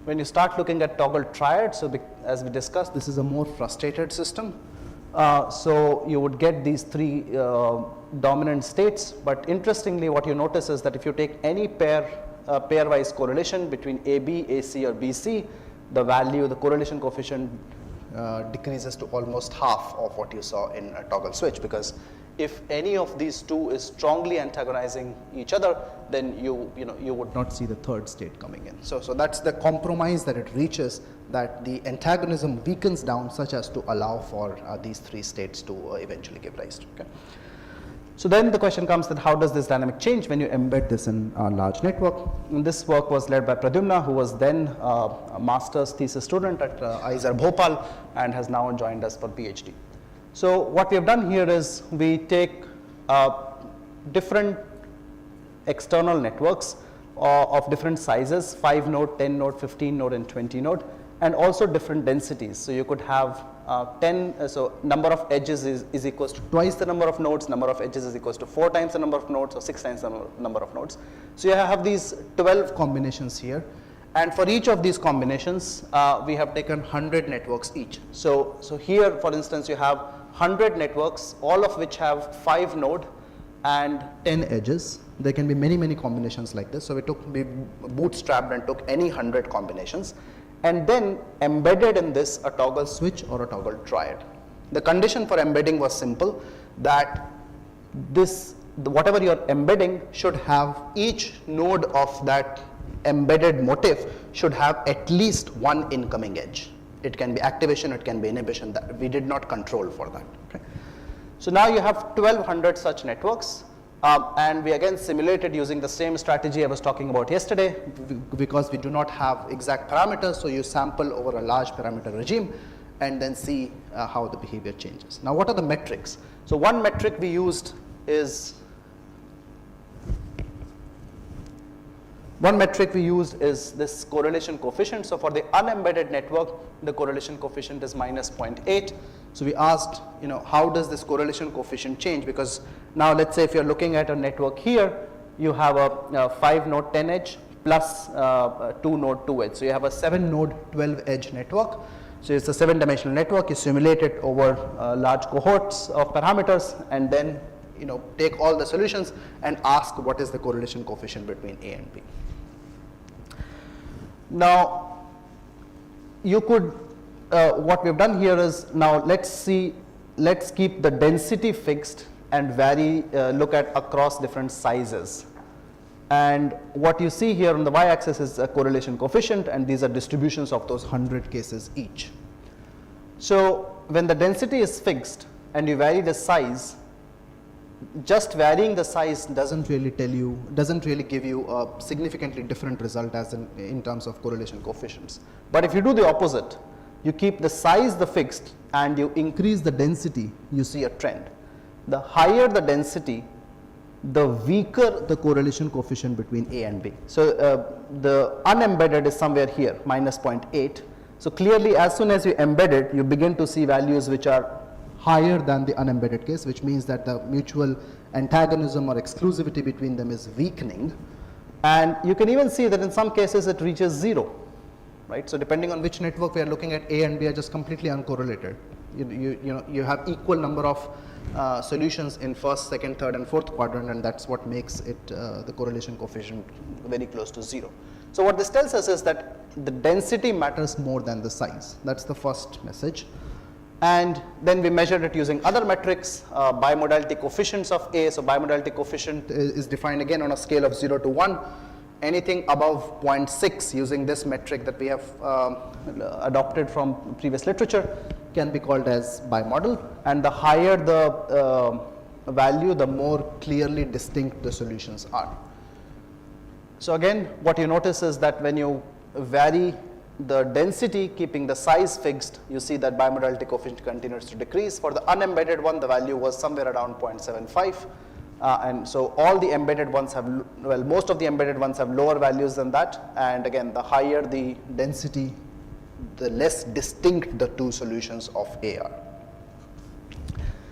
When you start looking at toggle triad, so as we discussed, this is a more frustrated system. So you would get these three dominant states, but interestingly what you notice is that if you take any pairwise correlation between AB, AC or BC, the value, the correlation coefficient decreases to almost half of what you saw in a toggle switch, because if any of these two is strongly antagonizing each other, then you would not see the third state coming in. So that's the compromise that it reaches, that the antagonism weakens down such as to allow for these three states to eventually give rise to. Okay. So then the question comes that how does this dynamic change when you embed this in a large network? And this work was led by Pradyumna, who was then a master's thesis student at IISER Bhopal and has now joined us for PhD. So what we have done here is we take different external networks of different sizes, 5 node, 10 node, 15 node and 20 node, and also different densities. So you could have 10, so number of edges is equals to twice the number of nodes, number of edges is equals to 4 times the number of nodes or 6 times the number of nodes. So you have these 12 combinations here, and for each of these combinations we have taken 100 networks each. So here for instance you have 100 networks, all of which have 5 node and 10 edges. There can be many combinations like this. So we bootstrapped and took any 100 combinations and then embedded in this a toggle switch or a toggle triad. The condition for embedding was simple, that whatever you are embedding should have, each node of that embedded motif should have at least one incoming edge. It can be activation, it can be inhibition, that we did not control for that. Okay. So now you have 1200 such networks, and we again simulated using the same strategy I was talking about yesterday, because we do not have exact parameters. So you sample over a large parameter regime and then see how the behavior changes. Now what are the metrics? So one metric we used is this correlation coefficient. So for the unembedded network, the correlation coefficient is minus 0.8. So we asked, how does this correlation coefficient change? Because now let's say if you're looking at a network here, you have a 5 node 10 edge plus 2 node 2 edge. So you have a 7 node 12 edge network. So it's a 7-dimensional network. You simulate it over large cohorts of parameters and then take all the solutions and ask what is the correlation coefficient between A and B. Now you could, what we've done here is, now let's keep the density fixed and look at across different sizes. And what you see here on the y-axis is a correlation coefficient, and these are distributions of those 100 cases each. So when the density is fixed and you vary the size, just varying the size doesn't really give you a significantly different result as in terms of correlation coefficients. But if you do the opposite, you keep the size the fixed and you increase the density, you see a trend. The higher the density, the weaker the correlation coefficient between A and B. So the unembedded is somewhere here, minus 0.8. So clearly as soon as you embed it, you begin to see values which are higher than the unembedded case, which means that the mutual antagonism or exclusivity between them is weakening. And you can even see that in some cases it reaches 0, right? So depending on which network we are looking at, A and B are just completely uncorrelated. You have equal number of solutions in first, second, third and fourth quadrant, and that's what makes it the correlation coefficient very close to 0. So what this tells us is that the density matters more than the size. That's the first message. And then we measured it using other metrics, bimodality coefficients of A. So bimodality coefficient is defined again on a scale of 0 to 1. Anything above 0.6 using this metric that we have adopted from previous literature can be called as bimodal, and the higher the value, the more clearly distinct the solutions are. So again, what you notice is that when you vary the density, keeping the size fixed, you see that bimodality coefficient continues to decrease. For the unembedded one, the value was somewhere around 0.75. And so all the embedded ones have, well, most of the embedded ones have lower values than that. And again, the higher the density, the less distinct the two solutions of A are.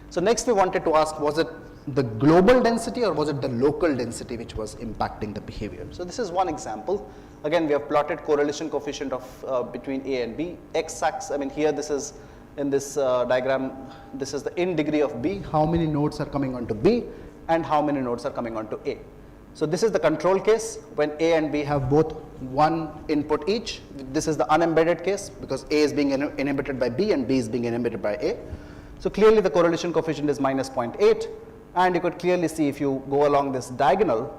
So next we wanted to ask, was it the global density or was it the local density which was impacting the behavior? So this is one example. Again, we have plotted correlation coefficient of between A and B. X-axis, I mean here this is in this diagram, this is the in degree of B, how many nodes are coming onto B and how many nodes are coming onto A. So this is the control case when A and B have both one input each. This is the unembedded case because A is being inhibited by B and B is being inhibited by A. So clearly the correlation coefficient is minus 0.8, and you could clearly see if you go along this diagonal,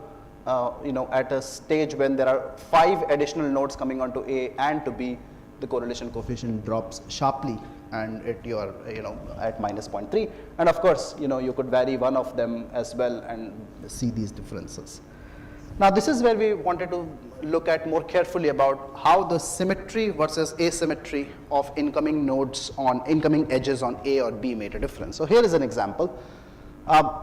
at a stage when there are 5 additional nodes coming onto A and to B, the correlation coefficient drops sharply and you are at minus 0.3, and of course you could vary one of them as well and see these differences. Now this is where we wanted to look at more carefully about how the symmetry versus asymmetry of incoming nodes on incoming edges on A or B made a difference. So here is an example.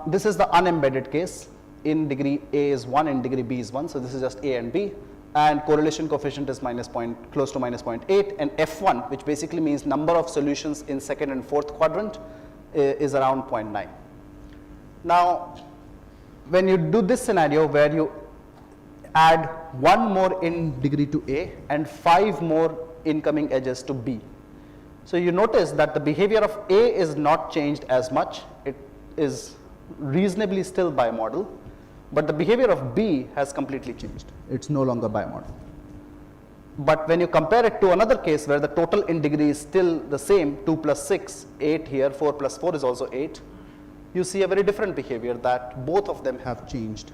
This is the unembedded case. In degree A is 1, in degree B is 1, so this is just A and B, and correlation coefficient is close to minus 0.8, and F1, which basically means number of solutions in second and fourth quadrant, is around 0.9. Now when you do this scenario where you add 1 more in degree to A and 5 more incoming edges to B, so you notice that the behavior of A is not changed as much. It is reasonably still bimodal, but the behavior of B has completely changed. It's no longer bimodal. But when you compare it to another case where the total in degree is still the same, 2 plus 6, 8 here, 4 plus 4 is also 8, you see a very different behavior that both of them have changed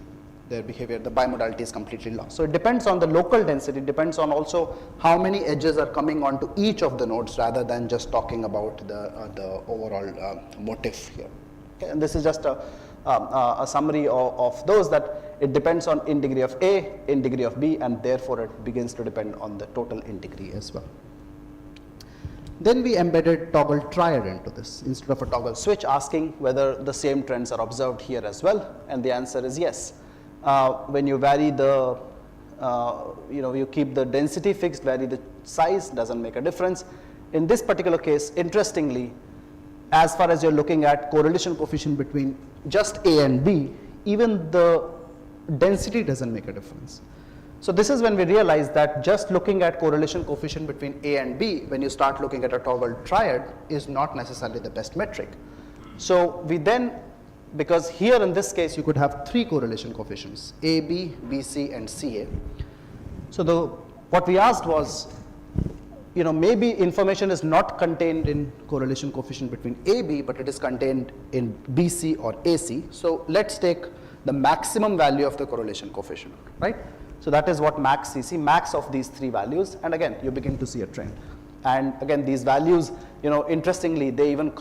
their behavior. The bimodality is completely lost. So it depends on the local density, depends on also how many edges are coming onto each of the nodes rather than just talking about the overall motif here. Okay, and this is just a summary of those, that it depends on in degree of A, in degree of B, and therefore it begins to depend on the total in degree as well. Then we embedded toggle triad into this instead of a toggle switch, asking whether the same trends are observed here as well, and the answer is yes. When you vary the, you keep the density fixed, vary the size, doesn't make a difference. In this particular case, interestingly, as far as you're looking at correlation coefficient between just A and B, even the density doesn't make a difference. So this is when we realize that just looking at correlation coefficient between A and B, when you start looking at a toggle triad, is not necessarily the best metric. So we then, because here in this case you could have 3 correlation coefficients, AB, BC and CA. So what we asked was, maybe information is not contained in correlation coefficient between AB, but it is contained in BC or AC. So let's take the maximum value of the correlation coefficient, right? So that is what max CC, max of these 3 values, and again you begin to see a trend. And again these values, interestingly, they even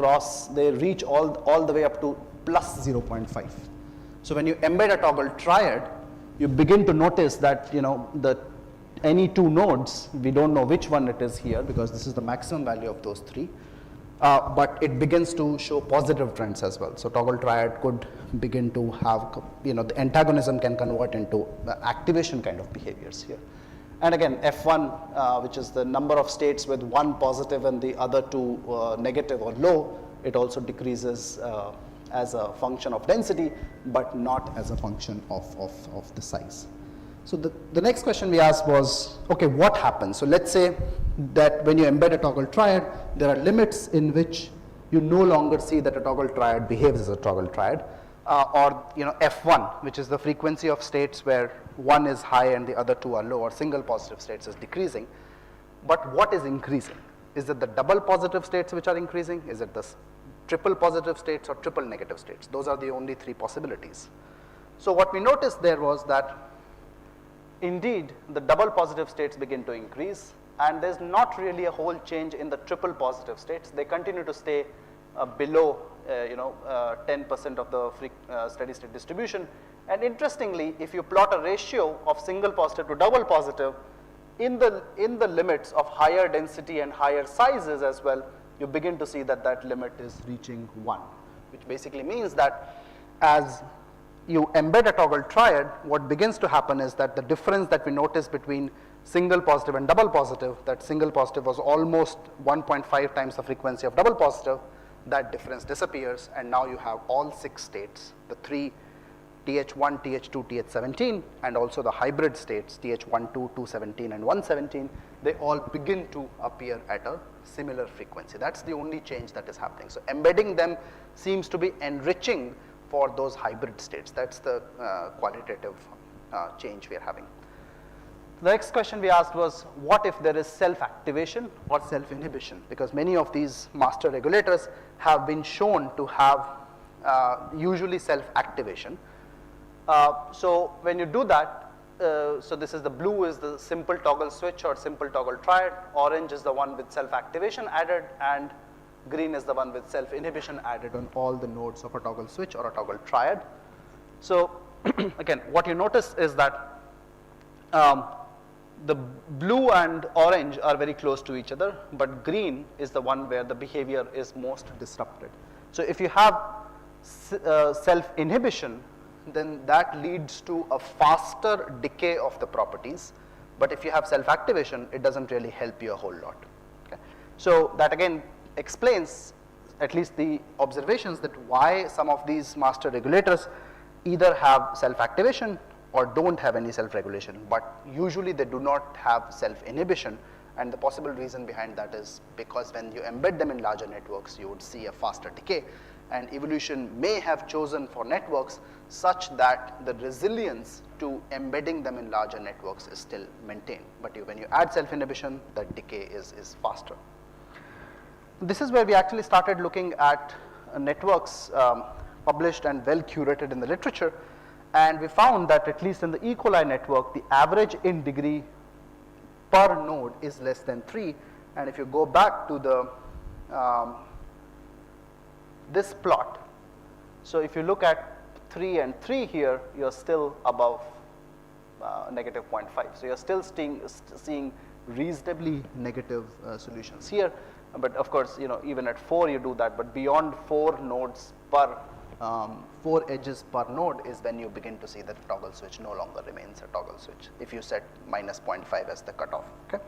they reach all the way up to plus 0.5. So when you embed a toggle triad, you begin to notice that any 2 nodes, we don't know which one it is here because this is the maximum value of those 3, but it begins to show positive trends as well. So toggle triad could begin to have, the antagonism can convert into activation kind of behaviors here. And again, F1, which is the number of states with 1 positive and the other 2 negative or low, it also decreases as a function of density, but not as a function of the size. So the next question we asked was, okay, what happens? So let's say that when you embed a toggle triad, there are limits in which you no longer see that a toggle triad behaves as a toggle triad, or F1, which is the frequency of states where 1 is high and the other 2 are low, or single positive states is decreasing. But what is increasing? Is it the double positive states which are increasing? Is it the triple positive states or triple negative states? Those are the only 3 possibilities. So what we noticed there was that indeed the double positive states begin to increase, and there's not really a whole change in the triple positive states. They continue to stay below 10% of the steady state distribution. And interestingly, if you plot a ratio of single positive to double positive in the limits of higher density and higher sizes as well, you begin to see that that limit is reaching 1, which basically means that as you embed a toggle triad, what begins to happen is that the difference that we notice between single positive and double positive, that single positive was almost 1.5 times the frequency of double positive, that difference disappears, and now you have all 6 states, the 3 TH1, TH2, TH17, and also the hybrid states TH12, 217, and 117, they all begin to appear at a similar frequency. That's the only change that is happening. So embedding them seems to be enriching for those hybrid states. That's the qualitative change we are having. The next question we asked was, what if there is self-activation or self-inhibition? Because many of these master regulators have been shown to have usually self-activation. So when you do that, so this is the blue is the simple toggle switch or simple toggle triad, orange is the one with self-activation added, and green is the one with self-inhibition added on all the nodes of a toggle switch or a toggle triad. So again, what you notice is that the blue and orange are very close to each other, but green is the one where the behavior is most disrupted. So if you have self-inhibition, then that leads to a faster decay of the properties, but if you have self-activation, it doesn't really help you a whole lot. Okay? So that again explains at least the observations that why some of these master regulators either have self-activation or don't have any self-regulation, but usually they do not have self-inhibition, and the possible reason behind that is because when you embed them in larger networks, you would see a faster decay, and evolution may have chosen for networks such that the resilience to embedding them in larger networks is still maintained, but when you add self-inhibition, the decay is faster. This is where we actually started looking at networks published and well curated in the literature, and we found that at least in the E. coli network, the average in degree per node is less than 3, and if you go back to the this plot, so if you look at 3 and 3 here, you're still above negative 0.5. So you're still seeing reasonably negative solutions here, but of course, even at 4 you do that, but beyond 4 nodes per 4 edges per node is when you begin to see that the toggle switch no longer remains a toggle switch if you set minus 0.5 as the cutoff. Okay?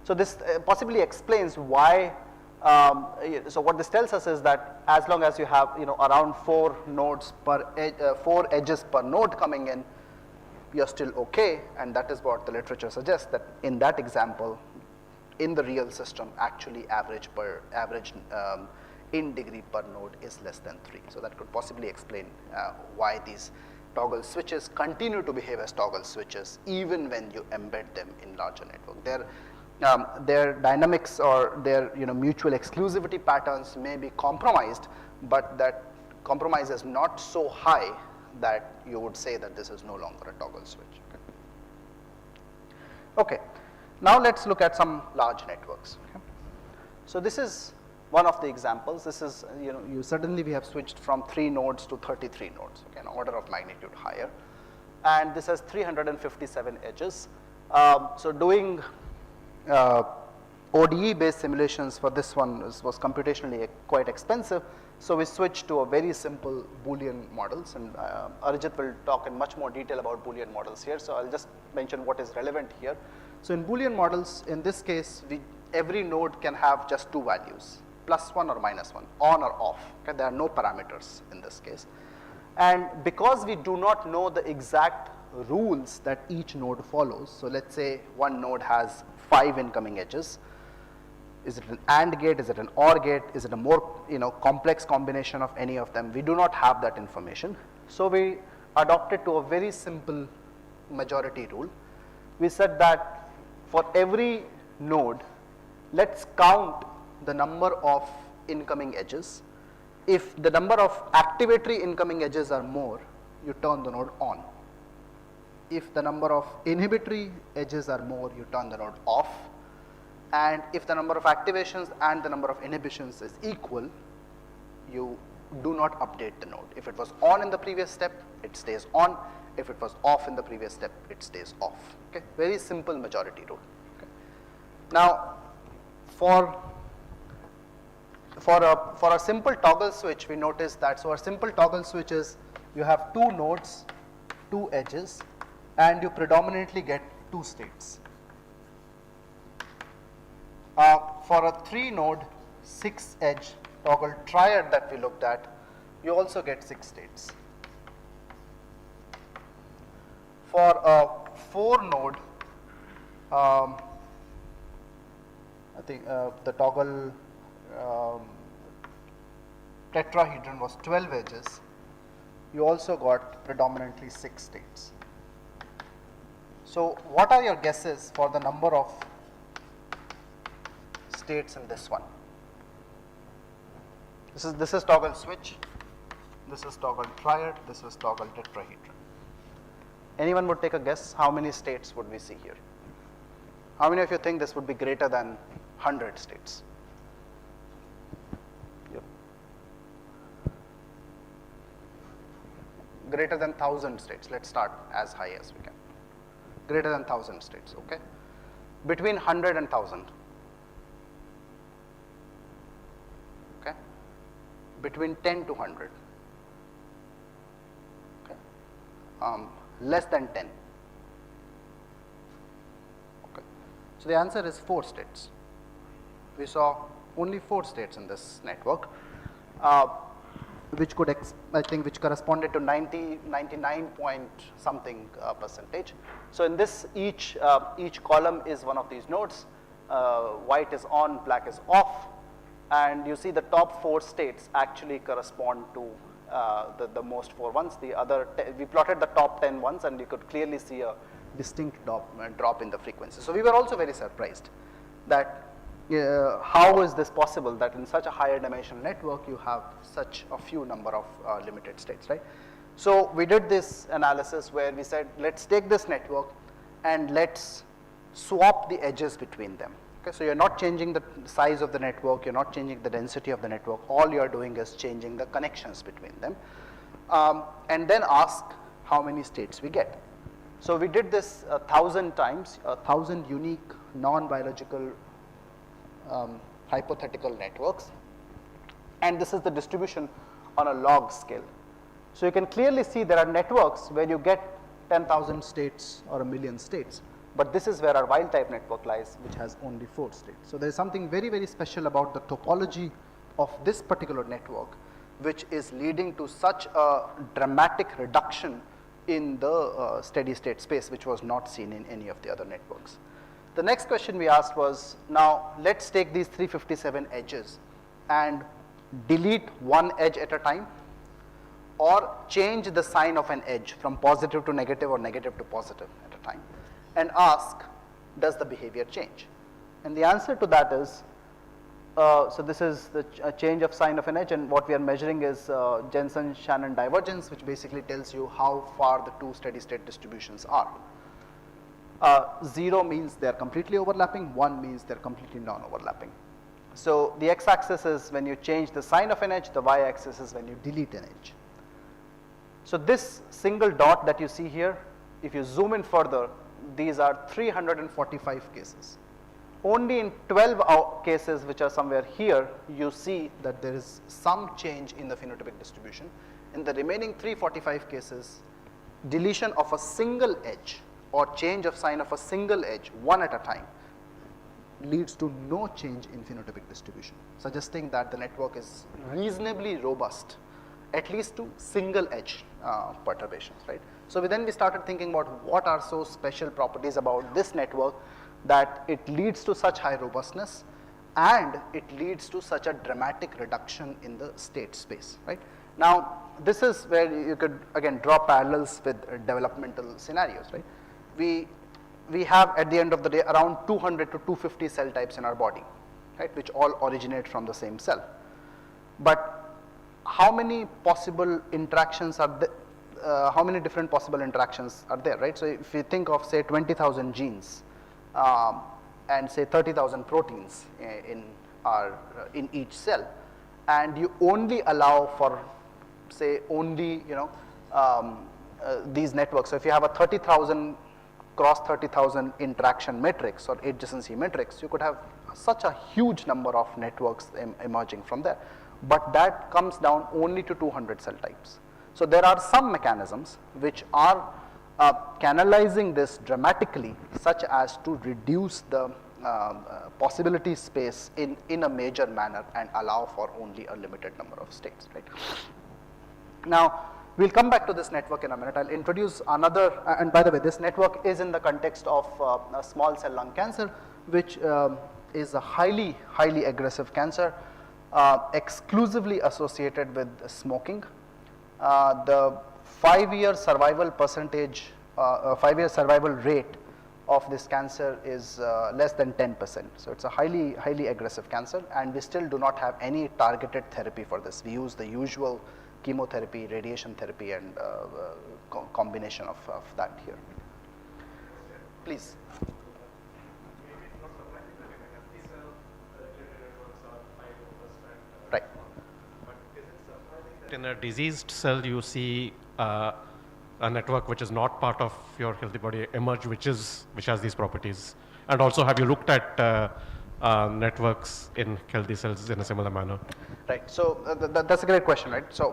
So this possibly explains why. So what this tells us is that as long as you have around 4 nodes per 4 edges per node coming in, you're still okay, and that is what the literature suggests, that in that example, in the real system, actually average in degree per node is less than 3. So that could possibly explain why these toggle switches continue to behave as toggle switches even when you embed them in larger network. Their dynamics or their mutual exclusivity patterns may be compromised, but that compromise is not so high that you would say that this is no longer a toggle switch. Okay, now let's look at some large networks. Okay. So this is one of the examples. This is suddenly we have switched from 3 nodes to 33 nodes, okay, an order of magnitude higher, and this has 357 edges. So doing ODE based simulations for this one was computationally quite expensive, so we switched to a very simple Boolean models, and Arijit will talk in much more detail about Boolean models here, so I'll just mention what is relevant here. So in Boolean models, in this case, every node can have just 2 values, +1 or -1, on or off. Okay? There are no parameters in this case, and because we do not know the exact rules that each node follows, so let's say one node has 5 incoming edges. Is it an AND gate? Is it an OR gate? Is it a more complex combination of any of them? We do not have that information. So we adopted to a very simple majority rule. We said that for every node, let's count the number of incoming edges. If the number of activatory incoming edges are more, you turn the node on. If the number of inhibitory edges are more, you turn the node off. And if the number of activations and the number of inhibitions is equal, you do not update the node. If it was on in the previous step, it stays on. If it was off in the previous step, it stays off. Okay? Very simple majority rule. Okay? Now, for a simple toggle switch, we notice that, so a simple toggle switch is you have 2 nodes, 2 edges, and you predominantly get 2 states. For a 3 node, 6 edge toggle triad that we looked at, you also get 6 states. For a 4 node, I think the toggle tetrahedron was 12 edges. You also got predominantly 6 states. So what are your guesses for the number of states in this one? This is toggle switch, this is toggle triad, this is toggle tetrahedron. Anyone would take a guess how many states would we see here? How many of you think this would be greater than 100 states? Yep. Greater than 1,000 states. Let's start as high as we can. Greater than 1,000 states, okay? Between 100 and 1,000. Okay? Between 10 to 100. Okay? Less than 10. Okay. So the answer is 4 states. We saw only 4 states in this network, which could, I think, which corresponded to 99 point something percentage. So in this, each column is one of these nodes. White is on, black is off, and you see the top 4 states actually correspond to the most 4 ones. The other, we plotted the top 10 ones, and you could clearly see a distinct drop in the frequency. So we were also very surprised that how is this possible that in such a higher dimensional network you have such a few number of limited states, right? So we did this analysis where we said, let's take this network and let's swap the edges between them. Okay, so you're not changing the size of the network, you're not changing the density of the network, all you're doing is changing the connections between them, and then ask how many states we get. So we did this 1,000 times, 1,000 unique non-biological hypothetical networks, and this is the distribution on a log scale. So you can clearly see there are networks where you get 10,000 states or 1,000,000 states, but this is where our wild type network lies, which has only 4 states. So there is something very, very special about the topology of this particular network, which is leading to such a dramatic reduction in the steady state space, which was not seen in any of the other networks. The next question we asked was, now let's take these 357 edges and delete one edge at a time, or change the sign of an edge from positive to negative or negative to positive at a time, and ask, does the behavior change? And the answer to that is, so this is the change of sign of an edge, and what we are measuring is Jensen-Shannon divergence, which basically tells you how far the 2 steady state distributions are. 0 means they are completely overlapping, 1 means they are completely non-overlapping. So the x-axis is when you change the sign of an edge, the y-axis is when you delete an edge. So this single dot that you see here, if you zoom in further, these are 345 cases. Only in 12 cases, which are somewhere here, you see that there is some change in the phenotypic distribution. In the remaining 345 cases, deletion of a single edge or change of sign of a single edge, one at a time, leads to no change in phenotypic distribution, suggesting that the network is reasonably robust, at least to single edge perturbations, right? So then we started thinking about what are so special properties about this network that it leads to such high robustness and it leads to such a dramatic reduction in the state space, right? Now, this is where you could again draw parallels with developmental scenarios, right? We have at the end of the day around 200 to 250 cell types in our body, right, which all originate from the same cell. But how many possible interactions are there? How many different possible interactions are there, right? So if you think of, say, 20,000 genes and say 30,000 proteins in each cell, and you only allow for, say, only these networks. So if you have a 30,000 cross 30,000 interaction matrix or adjacency matrix, you could have such a huge number of networks emerging from there. But that comes down only to 200 cell types. So there are some mechanisms which are canalizing this dramatically, such as to reduce the possibility space in a major manner and allow for only a limited number of states, right? Now, we'll come back to this network in a minute. I'll introduce another, and by the way, this network is in the context of a small cell lung cancer, which is a highly aggressive cancer, exclusively associated with smoking. The 5-year survival percentage, 5-year survival rate of this cancer is less than 10%. So it's a highly aggressive cancer, and we still do not have any targeted therapy for this. We use the usual chemotherapy, radiation therapy, and combination of that here. Please. Right. In a diseased cell, you see a network which is not part of your healthy body emerge, which has these properties. And also, have you looked at networks in healthy cells in a similar manner? Right. So that's a great question, right? So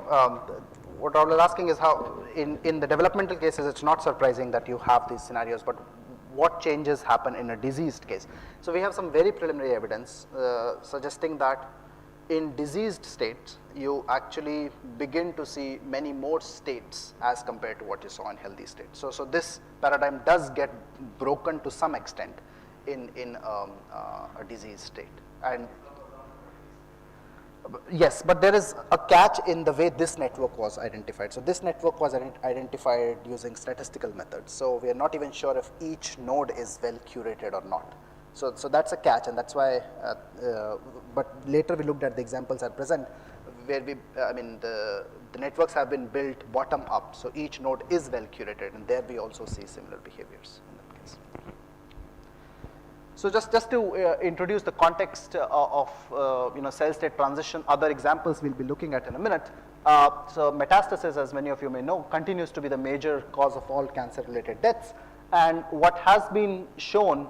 what I was asking is how, in the developmental cases, it's not surprising that you have these scenarios, but what changes happen in a diseased case? So we have some very preliminary evidence suggesting that in diseased states, you actually begin to see many more states as compared to what you saw in healthy states. So this paradigm does get broken to some extent in a disease state. And yes, but there is a catch in the way this network was identified. So this network was identified using statistical methods. So we are not even sure if each node is well curated or not. So that's a catch, and that's why, but later we looked at the examples at present where the networks have been built bottom up. So each node is well curated, and there we also see similar behaviors in that case. So just to introduce the context of cell state transition, other examples we'll be looking at in a minute. So metastasis, as many of you may know, continues to be the major cause of all cancer-related deaths, and what has been shown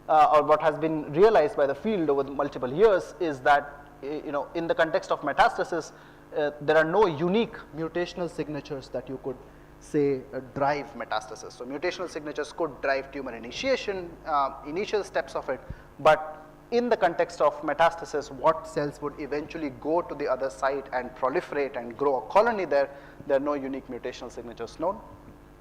or what has been realized by the field over multiple years is that in the context of metastasis, there are no unique mutational signatures that you could say drive metastasis. So mutational signatures could drive tumor initiation, initial steps of it, but in the context of metastasis, what cells would eventually go to the other site and proliferate and grow a colony there are no unique mutational signatures known.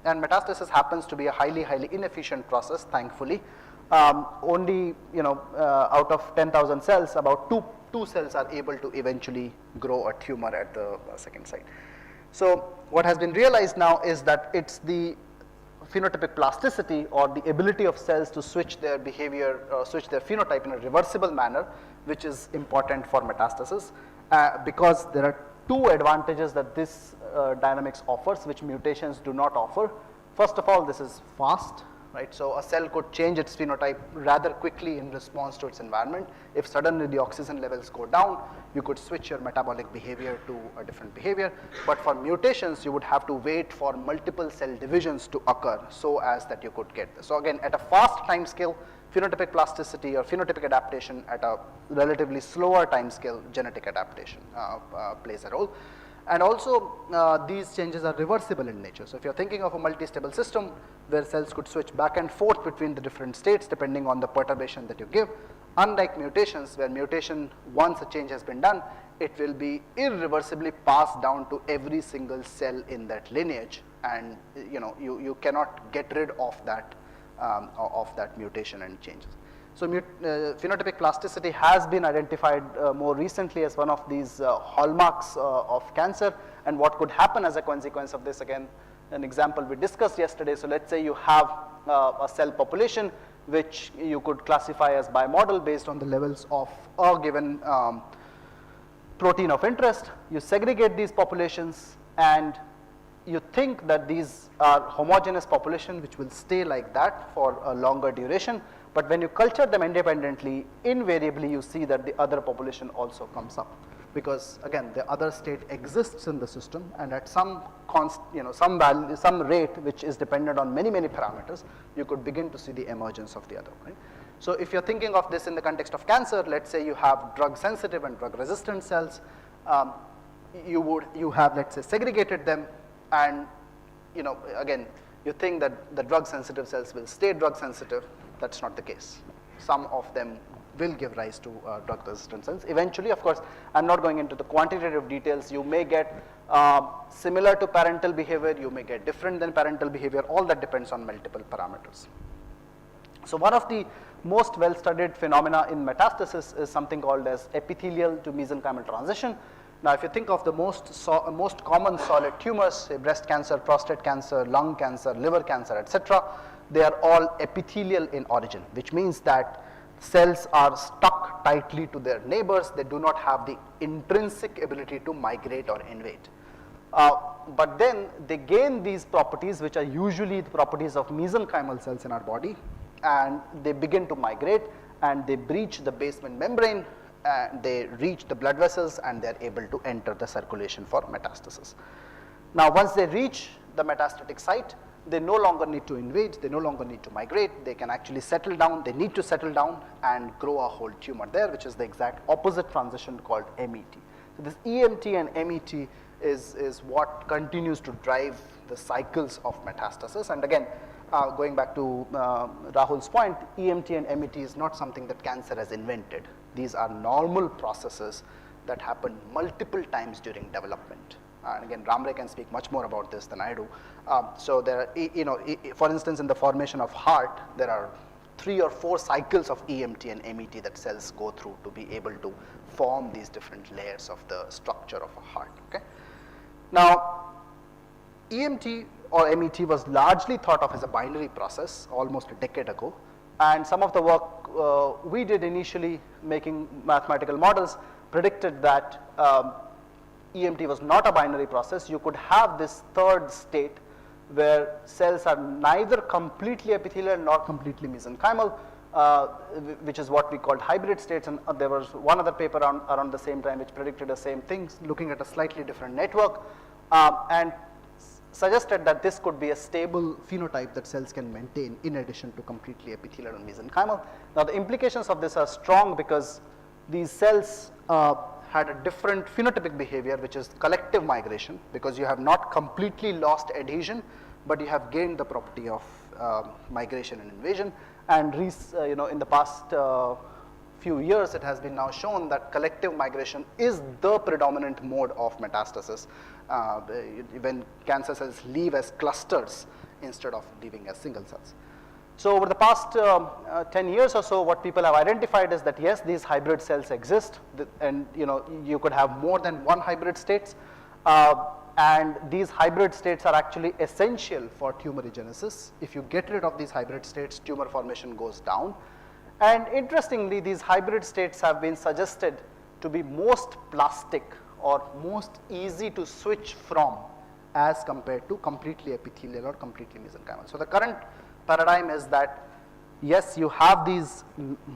And metastasis happens to be a highly inefficient process, thankfully. Only out of 10,000 cells, about two cells are able to eventually grow a tumor at the second site. So what has been realized now is that it's the phenotypic plasticity, or the ability of cells to switch their behavior, switch their phenotype in a reversible manner, which is important for metastasis, because there are two advantages that this dynamics offers, which mutations do not offer. First of all, this is fast. Right? So a cell could change its phenotype rather quickly in response to its environment. If suddenly the oxygen levels go down, you could switch your metabolic behavior to a different behavior. But for mutations, you would have to wait for multiple cell divisions to occur so as that you could get this. So again, at a fast time scale, phenotypic plasticity or phenotypic adaptation; at a relatively slower time scale, genetic adaptation plays a role. And also, these changes are reversible in nature. So if you're thinking of a multi-stable system where cells could switch back and forth between the different states depending on the perturbation that you give, unlike mutations, where mutation, once a change has been done, it will be irreversibly passed down to every single cell in that lineage, and you cannot get rid of that mutation and changes. So phenotypic plasticity has been identified more recently as one of these hallmarks of cancer, and what could happen as a consequence of this. Again, an example we discussed yesterday. So let's say you have a cell population which you could classify as bimodal based on the levels of a given protein of interest. You segregate these populations, and you think that these are homogeneous population which will stay like that for a longer duration. But when you culture them independently, invariably you see that the other population also comes up, because again the other state exists in the system, and at some some value, some rate which is dependent on many parameters, you could begin to see the emergence of the other. Right? So if you're thinking of this in the context of cancer, let's say you have drug sensitive and drug resistant cells, you have, let's say, segregated them, and again you think that the drug sensitive cells will stay drug sensitive. That's not the case. some of them will give rise to drug resistant cells. Eventually, of course, I'm not going into the quantitative details. You may get similar to parental behavior, you may get different than parental behavior, all that depends on multiple parameters. So one of the most well studied phenomena in metastasis is something called as epithelial to mesenchymal transition. Now if you think of the most common solid tumors, say breast cancer, prostate cancer, lung cancer, liver cancer, etc., they are all epithelial in origin, which means that cells are stuck tightly to their neighbors. They do not have the intrinsic ability to migrate or invade. But then they gain these properties, which are usually the properties of mesenchymal cells in our body, and they begin to migrate and they breach the basement membrane, they reach the blood vessels, and they are able to enter the circulation for metastasis. Now once they reach the metastatic site, they no longer need to invade, they no longer need to migrate, they can actually settle down, they need to settle down and grow a whole tumor there, which is the exact opposite transition called MET. So this EMT and MET is what continues to drive the cycles of metastasis. And again, going back to Rahul's point, EMT and MET is not something that cancer has invented. These are normal processes that happen multiple times during development. And again, Ramre can speak much more about this than I do. So there are, for instance, in the formation of heart, there are 3 or 4 cycles of EMT and MET that cells go through to be able to form these different layers of the structure of a heart. Okay. Now, EMT or MET was largely thought of as a binary process almost a decade ago, and some of the work we did initially making mathematical models predicted that EMT was not a binary process. You could have this third state where cells are neither completely epithelial nor completely mesenchymal, which is what we called hybrid states. And there was one other paper around the same time which predicted the same things, looking at a slightly different network, and suggested that this could be a stable phenotype that cells can maintain in addition to completely epithelial and mesenchymal. Now the implications of this are strong because these cells had a different phenotypic behavior, which is collective migration, because you have not completely lost adhesion, but you have gained the property of migration and invasion. And in the past few years, it has been now shown that collective migration is the predominant mode of metastasis when cancer cells leave as clusters instead of leaving as single cells. So over the past 10 years or so, what people have identified is that yes, these hybrid cells exist, and you could have more than one hybrid states, and these hybrid states are actually essential for tumorigenesis. If you get rid of these hybrid states, tumor formation goes down. And interestingly, these hybrid states have been suggested to be most plastic or most easy to switch from as compared to completely epithelial or completely mesenchymal. So the current paradigm is that yes, you have these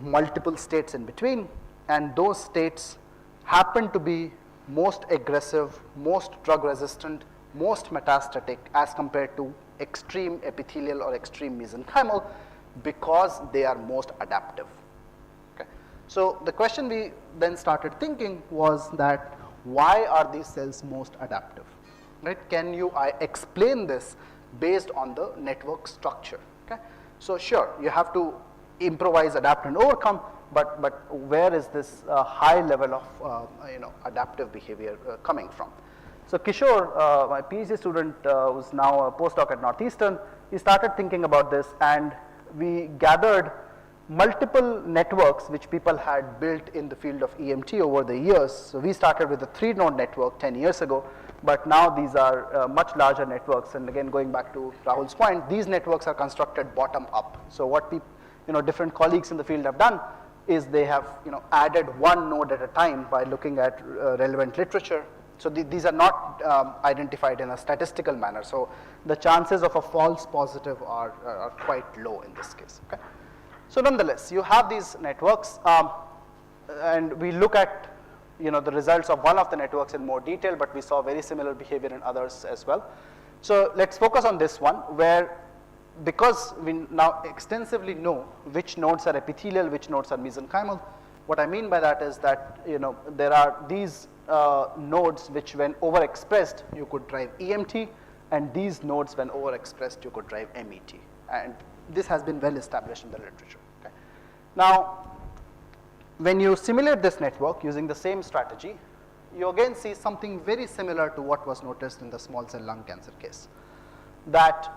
multiple states in between, and those states happen to be most aggressive, most drug resistant, most metastatic as compared to extreme epithelial or extreme mesenchymal, because they are most adaptive. Okay. So the question we then started thinking was that why are these cells most adaptive? Right? Can you explain this based on the network structure? Okay. So sure, you have to improvise, adapt, and overcome, but where is this high level of adaptive behavior coming from? So Kishore, my PhD student who's now a postdoc at Northeastern, he started thinking about this, and we gathered multiple networks which people had built in the field of EMT over the years. So we started with a 3-node network 10 years ago, but now these are much larger networks. And again, going back to Rahul's point, these networks are constructed bottom up. So what different colleagues in the field have done is they have added one node at a time by looking at relevant literature. So these are not identified in a statistical manner. So the chances of a false positive are quite low in this case. Okay? So nonetheless, you have these networks, and we look at the results of one of the networks in more detail, but we saw very similar behavior in others as well. So let's focus on this one, where because we now extensively know which nodes are epithelial, which nodes are mesenchymal. What I mean by that is that there are these nodes which when overexpressed you could drive EMT, and these nodes when overexpressed you could drive MET, and this has been well established in the literature. Okay. Now, when you simulate this network using the same strategy, you again see something very similar to what was noticed in the small cell lung cancer case, that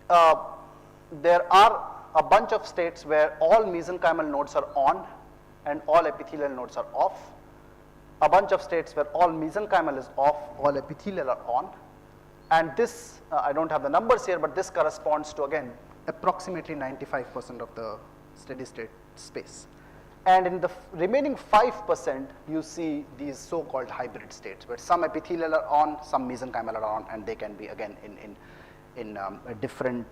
there are a bunch of states where all mesenchymal nodes are on and all epithelial nodes are off, a bunch of states where all mesenchymal is off, all epithelial are on, and this, I don't have the numbers here, but this corresponds to, again, approximately 95% of the steady state space. And in the remaining 5%, you see these so-called hybrid states, where some epithelial are on, some mesenchymal are on, and they can be, again, in different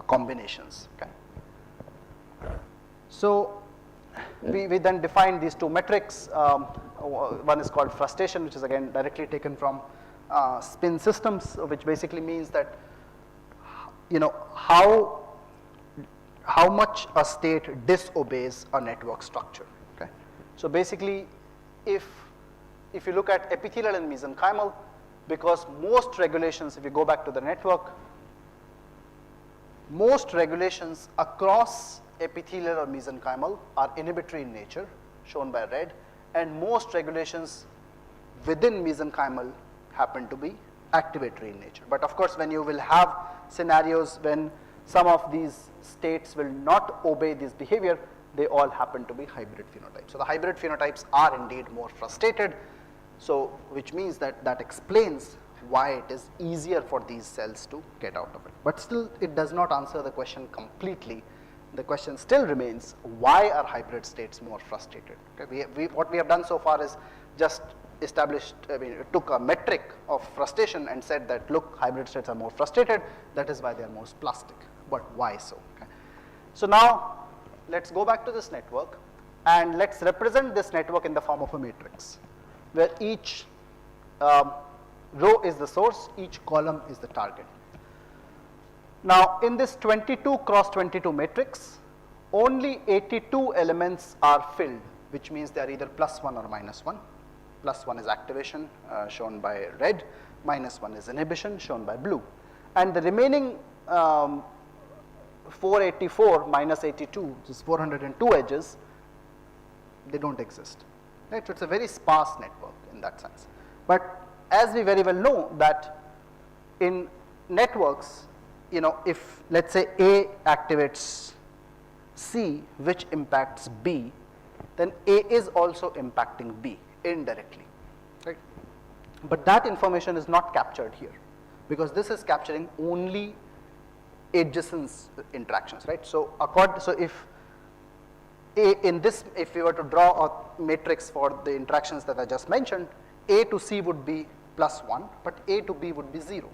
combinations. Okay. So we then define these two metrics. One is called frustration, which is again directly taken from spin systems, which basically means that, you know, how much a state disobeys a network structure. Okay. So basically, if you look at epithelial and mesenchymal, because most regulations, if you go back to the network, most regulations across epithelial or mesenchymal are inhibitory in nature, shown by red, and most regulations within mesenchymal happen to be activatory in nature. But of course, when you will have scenarios when some of these states will not obey this behavior, they all happen to be hybrid phenotypes. So the hybrid phenotypes are indeed more frustrated, so which means that explains why it is easier for these cells to get out of it. But still, it does not answer the question completely. The question still remains, why are hybrid states more frustrated? Okay, what we have done so far is just established, took a metric of frustration and said that, look, hybrid states are more frustrated, that is why they are more splastic. But why so? Okay. So now, let's go back to this network, and let's represent this network in the form of a matrix, where each row is the source, each column is the target. Now, in this 22 cross 22 matrix, only 82 elements are filled, which means they are either +1 or -1. +1 is activation, shown by red, -1 is inhibition, shown by blue. And the remaining 484 minus 82, which is 402 edges, they don't exist. Right? So it's a very sparse network in that sense. But as we very well know that in networks, you know, if let's say A activates C, which impacts B, then A is also impacting B indirectly, right? But that information is not captured here, because this is capturing only adjacent interactions, right? So if if we were to draw a matrix for the interactions that I just mentioned, A to C would be +1, but A to B would be 0.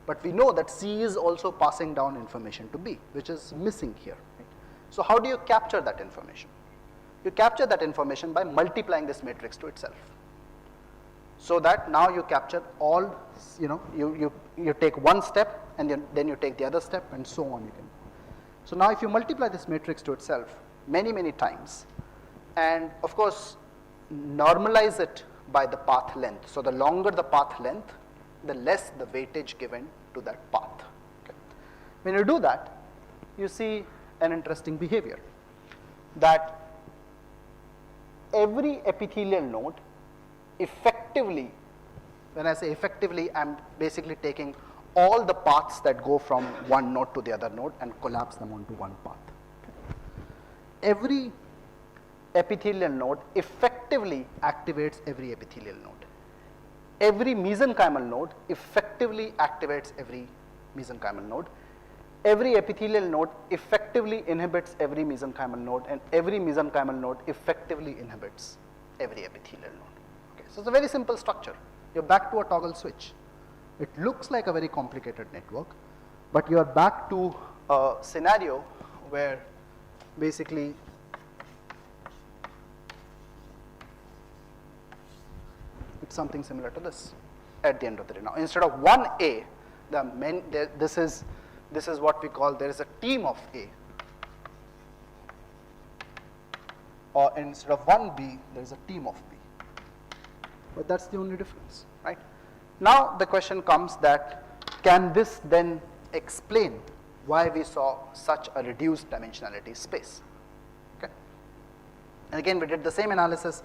But we know that C is also passing down information to B, which is missing here. Right? So how do you capture that information? You capture that information by multiplying this matrix to itself. So that now you capture all, you know, you take one step and then you take the other step, and so on you can. So now if you multiply this matrix to itself many times, and of course normalize it by the path length. So the longer the path length, the less the weightage given to that path. Okay. When you do that, you see an interesting behavior, that every epithelial node effectively, when I say effectively, I'm basically taking all the paths that go from one node to the other node and collapse them onto one path. Okay. Every epithelial node effectively activates every epithelial node. Every mesenchymal node effectively activates every mesenchymal node. Every epithelial node effectively inhibits every mesenchymal node, and every mesenchymal node effectively inhibits every epithelial node. Okay. So it's a very simple structure. You're back to a toggle switch. It looks like a very complicated network, but you're back to a scenario where basically it's something similar to this at the end of the day. Now, instead of one A, this is what we call, there is a team of A, or instead of one B, there is a team of B. But that's the only difference, right? Now the question comes that, can this then explain why we saw such a reduced dimensionality space. Okay. And again, we did the same analysis.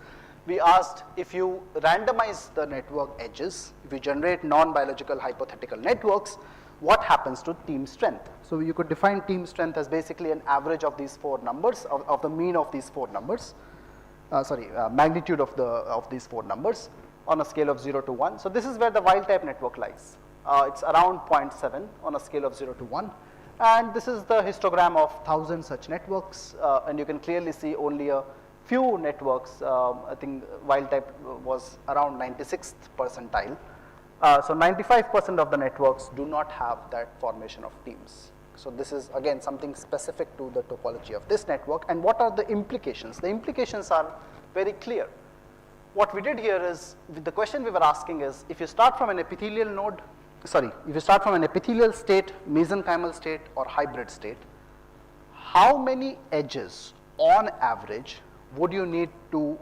We asked, if you randomize the network edges, if you generate non-biological hypothetical networks, what happens to team strength? So you could define team strength as basically an average of these four numbers, of the mean of these four numbers, magnitude of these four numbers on a scale of 0 to 1. So this is where the wild type network lies. It's around 0.7 on a scale of 0 to 1. And this is the histogram of 1,000 such networks, and you can clearly see only a few networks. I think wild type was around 96th percentile. So 95% of the networks do not have that formation of teams. So this is again something specific to the topology of this network. And what are the implications? The implications are very clear. What we did here is, the question we were asking is, if you start from an epithelial node, if you start from an epithelial state, mesenchymal state, or hybrid state, how many edges on average would you need to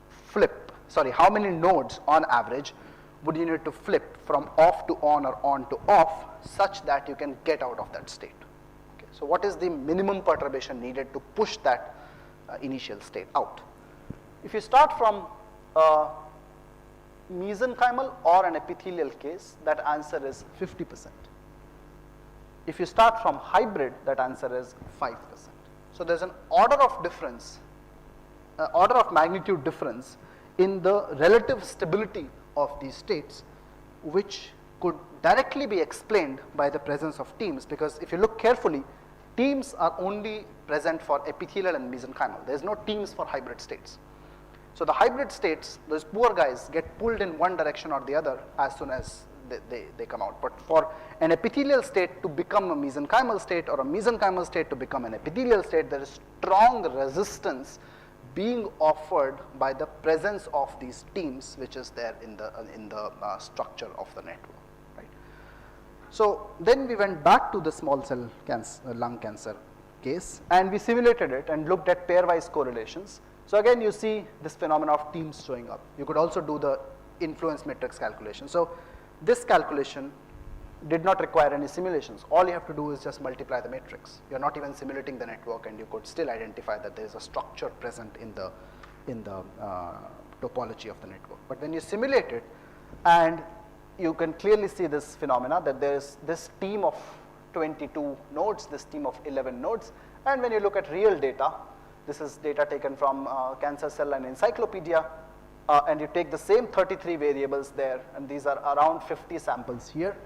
flip, how many nodes on average would you need to flip from off to on or on to off such that you can get out of that state? Okay. So what is the minimum perturbation needed to push that initial state out? If you start from mesenchymal or an epithelial case, that answer is 50%. If you start from hybrid, that answer is 5%. So there's an order of difference, order of magnitude difference in the relative stability of these states, which could directly be explained by the presence of teams, because if you look carefully, teams are only present for epithelial and mesenchymal. There's no teams for hybrid states. So the hybrid states, those poor guys get pulled in one direction or the other as soon as they come out. But for an epithelial state to become a mesenchymal state, or a mesenchymal state to become an epithelial state, there is strong resistance being offered by the presence of these teams, which is there in the structure of the network. Right? So then we went back to the small cell lung cancer case, and we simulated it and looked at pairwise correlations. So again, you see this phenomena of teams showing up. You could also do the influence matrix calculation. So this calculation did not require any simulations. All you have to do is just multiply the matrix. You're not even simulating the network, and you could still identify that there is a structure present in the topology of the network. But when you simulate it, and you can clearly see this phenomena, that there is this team of 22 nodes, this team of 11 nodes, and when you look at real data, this is data taken from Cancer Cell Line Encyclopedia, and you take the same 33 variables there, and these are around 50 samples here.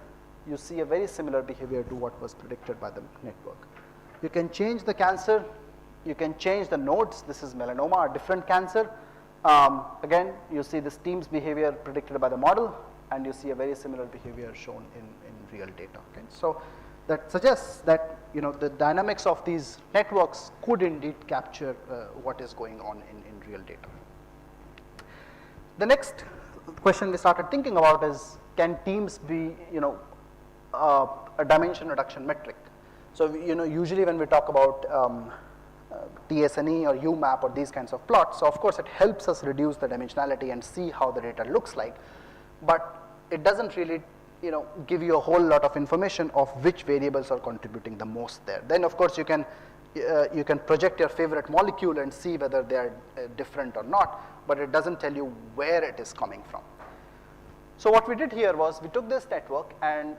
You see a very similar behavior to what was predicted by the network. You can change the cancer, you can change the nodes. This is melanoma, a different cancer. Again, you see this team's behavior predicted by the model, and you see a very similar behavior shown in real data. Okay? So that suggests that the dynamics of these networks could indeed capture what is going on in real data. The next question we started thinking about is, can teams be a dimension reduction metric? So usually when we talk about TSNE or UMAP or these kinds of plots, so of course it helps us reduce the dimensionality and see how the data looks like, but it doesn't really give you a whole lot of information of which variables are contributing the most there. Then of course you can project your favorite molecule and see whether they are different or not, but it doesn't tell you where it is coming from. So what we did here was, we took this network and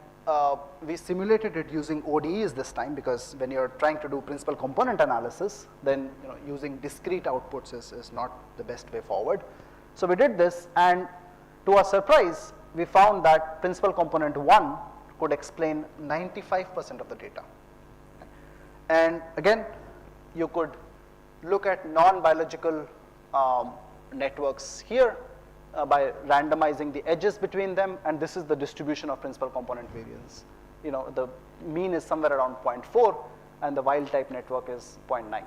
we simulated it using ODEs this time, because when you're trying to do principal component analysis, then using discrete outputs is not the best way forward. So we did this, and to our surprise, we found that principal component 1 could explain 95% of the data. And again, you could look at non-biological networks here by randomizing the edges between them, and this is the distribution of principal component variance. The mean is somewhere around 0.4, and the wild type network is 0.9.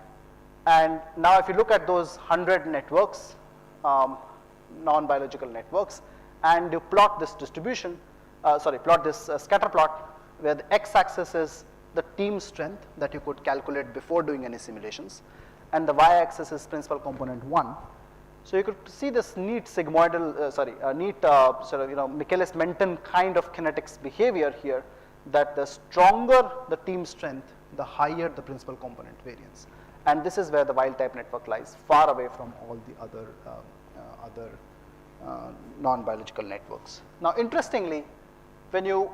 And now if you look at those 100 networks, non-biological networks, and you plot this distribution, plot this scatter plot, where the x-axis is the team strength that you could calculate before doing any simulations, and the y-axis is principal component 1. So you could see this neat sigmoidal, Michaelis-Menten kind of kinetics behavior here, that the stronger the team strength, the higher the principal component variance. And this is where the wild type network lies, far away from all the other non-biological networks. Now interestingly, when you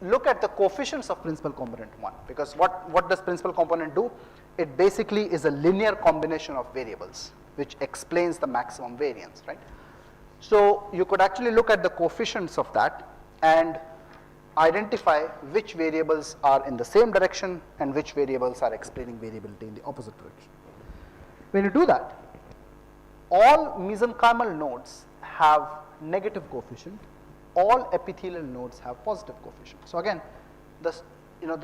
look at the coefficients of principal component 1, because what does principal component do? It basically is a linear combination of variables which explains the maximum variance, right? So you could actually look at the coefficients of that and identify which variables are in the same direction and which variables are explaining variability in the opposite direction. When you do that, all mesenchymal nodes have negative coefficient, all epithelial nodes have positive coefficient. So again, the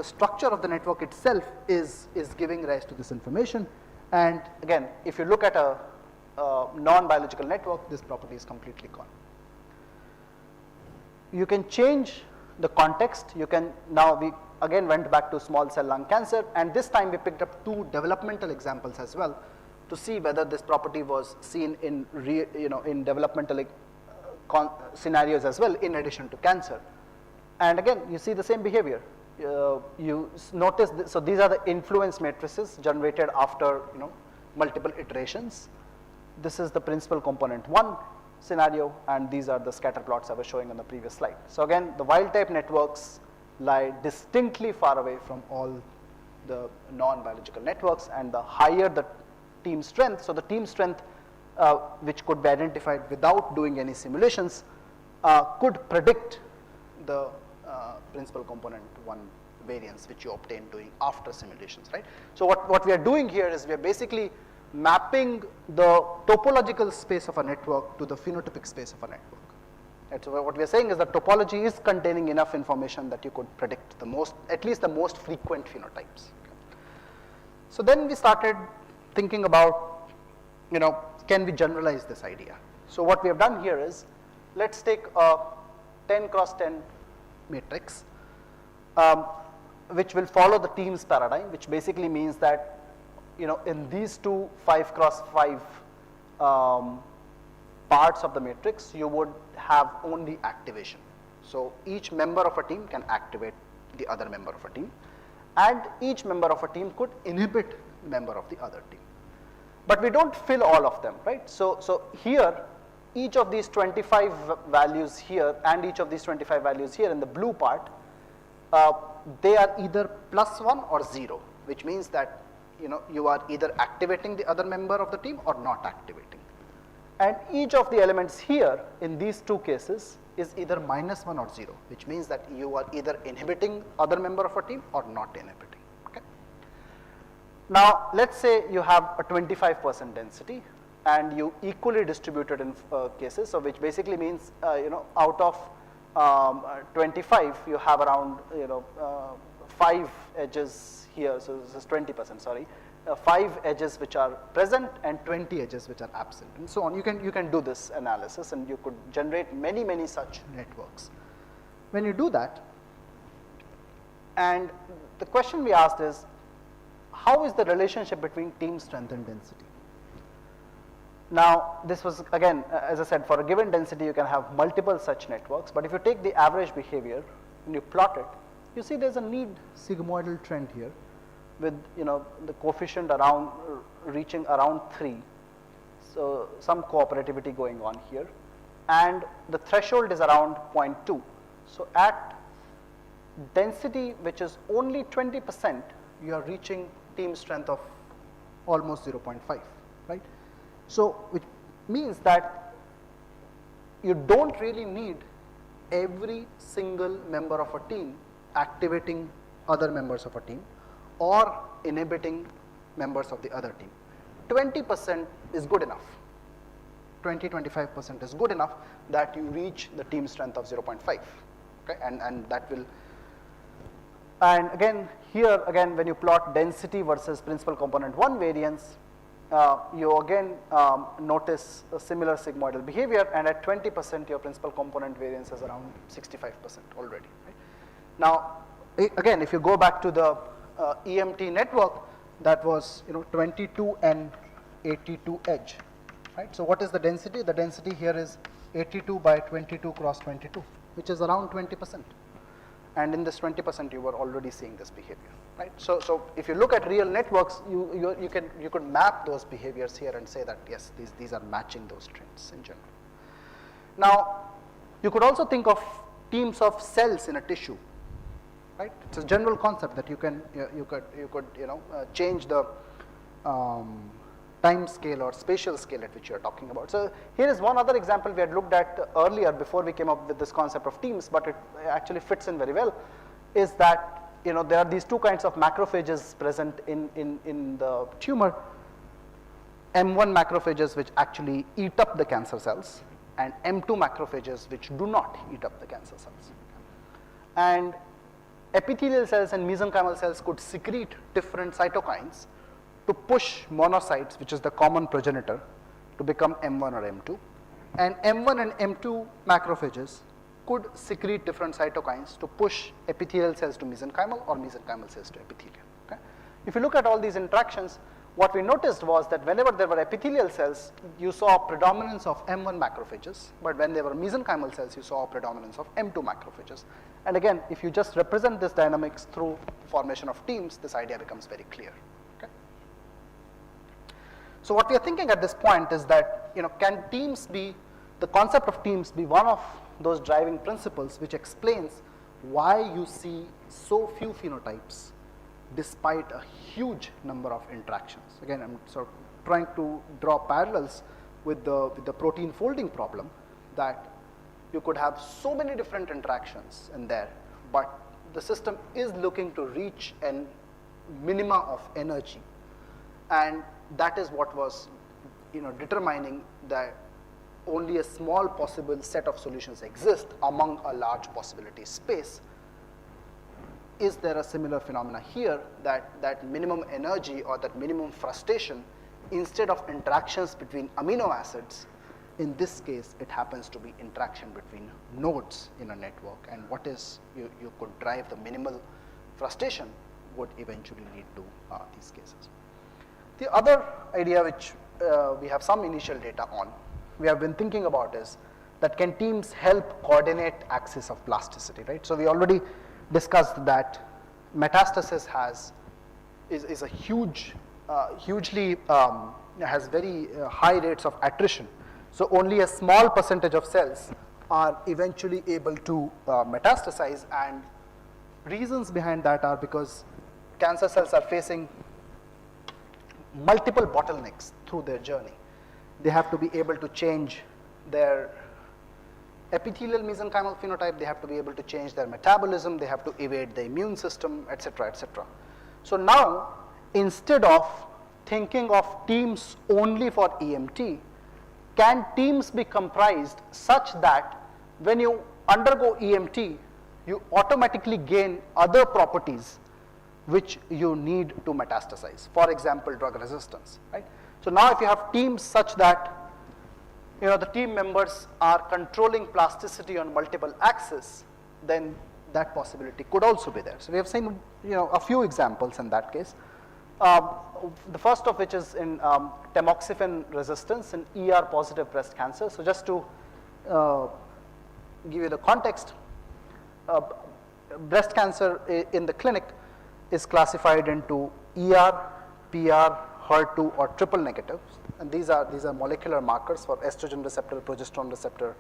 structure of the network itself is giving rise to this information. And again, if you look at a non-biological network, this property is completely gone. You can change the context. You can, now we again went back to small cell lung cancer, and this time we picked up 2 developmental examples as well to see whether this property was seen in in developmental scenarios as well, in addition to cancer. And again, you see the same behavior. You notice so these are the influence matrices generated after multiple iterations. This is the principal component 1 scenario, and these are the scatter plots I was showing on the previous slide. So again, the wild type networks lie distinctly far away from all the non-biological networks, and the higher the team strength, so the team strength which could be identified without doing any simulations could predict the principal component 1 variance which you obtain doing after simulations, right? So what we are doing here is we are basically mapping the topological space of a network to the phenotypic space of a network. Right? So what we are saying is that topology is containing enough information that you could predict at least the most frequent phenotypes. Okay. So then we started thinking about, can we generalize this idea? So what we have done here is, let's take a 10 cross 10 matrix, which will follow the teams paradigm, which basically means that in these 2 5 cross 5 parts of the matrix, you would have only activation. So each member of a team can activate the other member of a team, and each member of a team could inhibit the member of the other team. But we don't fill all of them, right? So here, each of these 25 values here and each of these 25 values here in the blue part, they are either +1 or 0, which means that you are either activating the other member of the team or not activating. And each of the elements here in these 2 cases is either -1 or 0, which means that you are either inhibiting other member of a team or not inhibiting. Okay. Now let's say you have a 25% density and you equally distributed in cases, so which basically means out of 25 you have around 5 edges here, so this is 20%, sorry, 5 edges which are present and 20 edges which are absent, and so on. You can do this analysis and you could generate many such networks. When you do that, and the question we asked is, how is the relationship between team strength and density? Now this was again, as I said, for a given density you can have multiple such networks, but if you take the average behavior and you plot it, you see there's a neat sigmoidal trend here with the coefficient around reaching around 3, so some cooperativity going on here, and the threshold is around 0.2. So at density which is only 20%, you are reaching team strength of almost 0.5, right? So which means that you don't really need every single member of a team activating other members of a team or inhibiting members of the other team. 20% is good enough. 20-25% is good enough that you reach the team strength of 0.5. Okay, and that will. And again, here again, when you plot density versus principal component 1 variance, you again notice a similar sigmoidal behavior, and at 20% your principal component variance is around 65% already. Right? Now, again, if you go back to the EMT network, that was 22 and 82 edge, right? So what is the density? The density here is 82 by 22 cross 22, which is around 20%. and in this 20% you were already seeing this behavior, right? So if you look at real networks, you could map those behaviors here and say that yes, these are matching those trends in general. Now, you could also think of teams of cells in a tissue, right? It's a general concept that you could change the time scale or spatial scale at which you are talking about. So here is one other example we had looked at earlier before we came up with this concept of teams, but it actually fits in very well, is that there are these two kinds of macrophages present in the tumor. M1 macrophages which actually eat up the cancer cells, and M2 macrophages which do not eat up the cancer cells. And epithelial cells and mesenchymal cells could secrete different cytokines to push monocytes, which is the common progenitor, to become M1 or M2. And M1 and M2 macrophages could secrete different cytokines to push epithelial cells to mesenchymal or mesenchymal cells to epithelial. Okay? If you look at all these interactions, what we noticed was that whenever there were epithelial cells, you saw a predominance of M1 macrophages, but when there were mesenchymal cells, you saw a predominance of M2 macrophages. And again, if you just represent this dynamics through formation of teams, this idea becomes very clear. So what we are thinking at this point is that, can teams be, the concept of teams be one of those driving principles which explains why you see so few phenotypes despite a huge number of interactions. Again, I'm sort of trying to draw parallels with the protein folding problem, that you could have so many different interactions in there, but the system is looking to reach a minima of energy. And that is what was determining that only a small possible set of solutions exist among a large possibility space. Is there a similar phenomena here, that minimum energy or that minimum frustration, instead of interactions between amino acids, in this case it happens to be interaction between nodes in a network, and what is you could drive the minimal frustration would eventually lead to these cases. The other idea which we have some initial data on, we have been thinking about, is that can teams help coordinate axis of plasticity, right? So we already discussed that metastasis is a hugely has very high rates of attrition. So only a small percentage of cells are eventually able to metastasize, and reasons behind that are because cancer cells are facing multiple bottlenecks through their journey. They have to be able to change their epithelial mesenchymal phenotype, they have to be able to change their metabolism, they have to evade the immune system, etc., etc. So now, instead of thinking of teams only for EMT, can teams be comprised such that when you undergo EMT, you automatically gain other properties which you need to metastasize, for example, drug resistance, right? So now if you have teams such that the team members are controlling plasticity on multiple axes, then that possibility could also be there. So we have seen a few examples in that case. The first of which is in tamoxifen resistance in ER positive breast cancer. So just to give you the context, breast cancer in the clinic is classified into ER, PR, HER2 or triple negative, and these are molecular markers for estrogen receptor, progesterone receptor,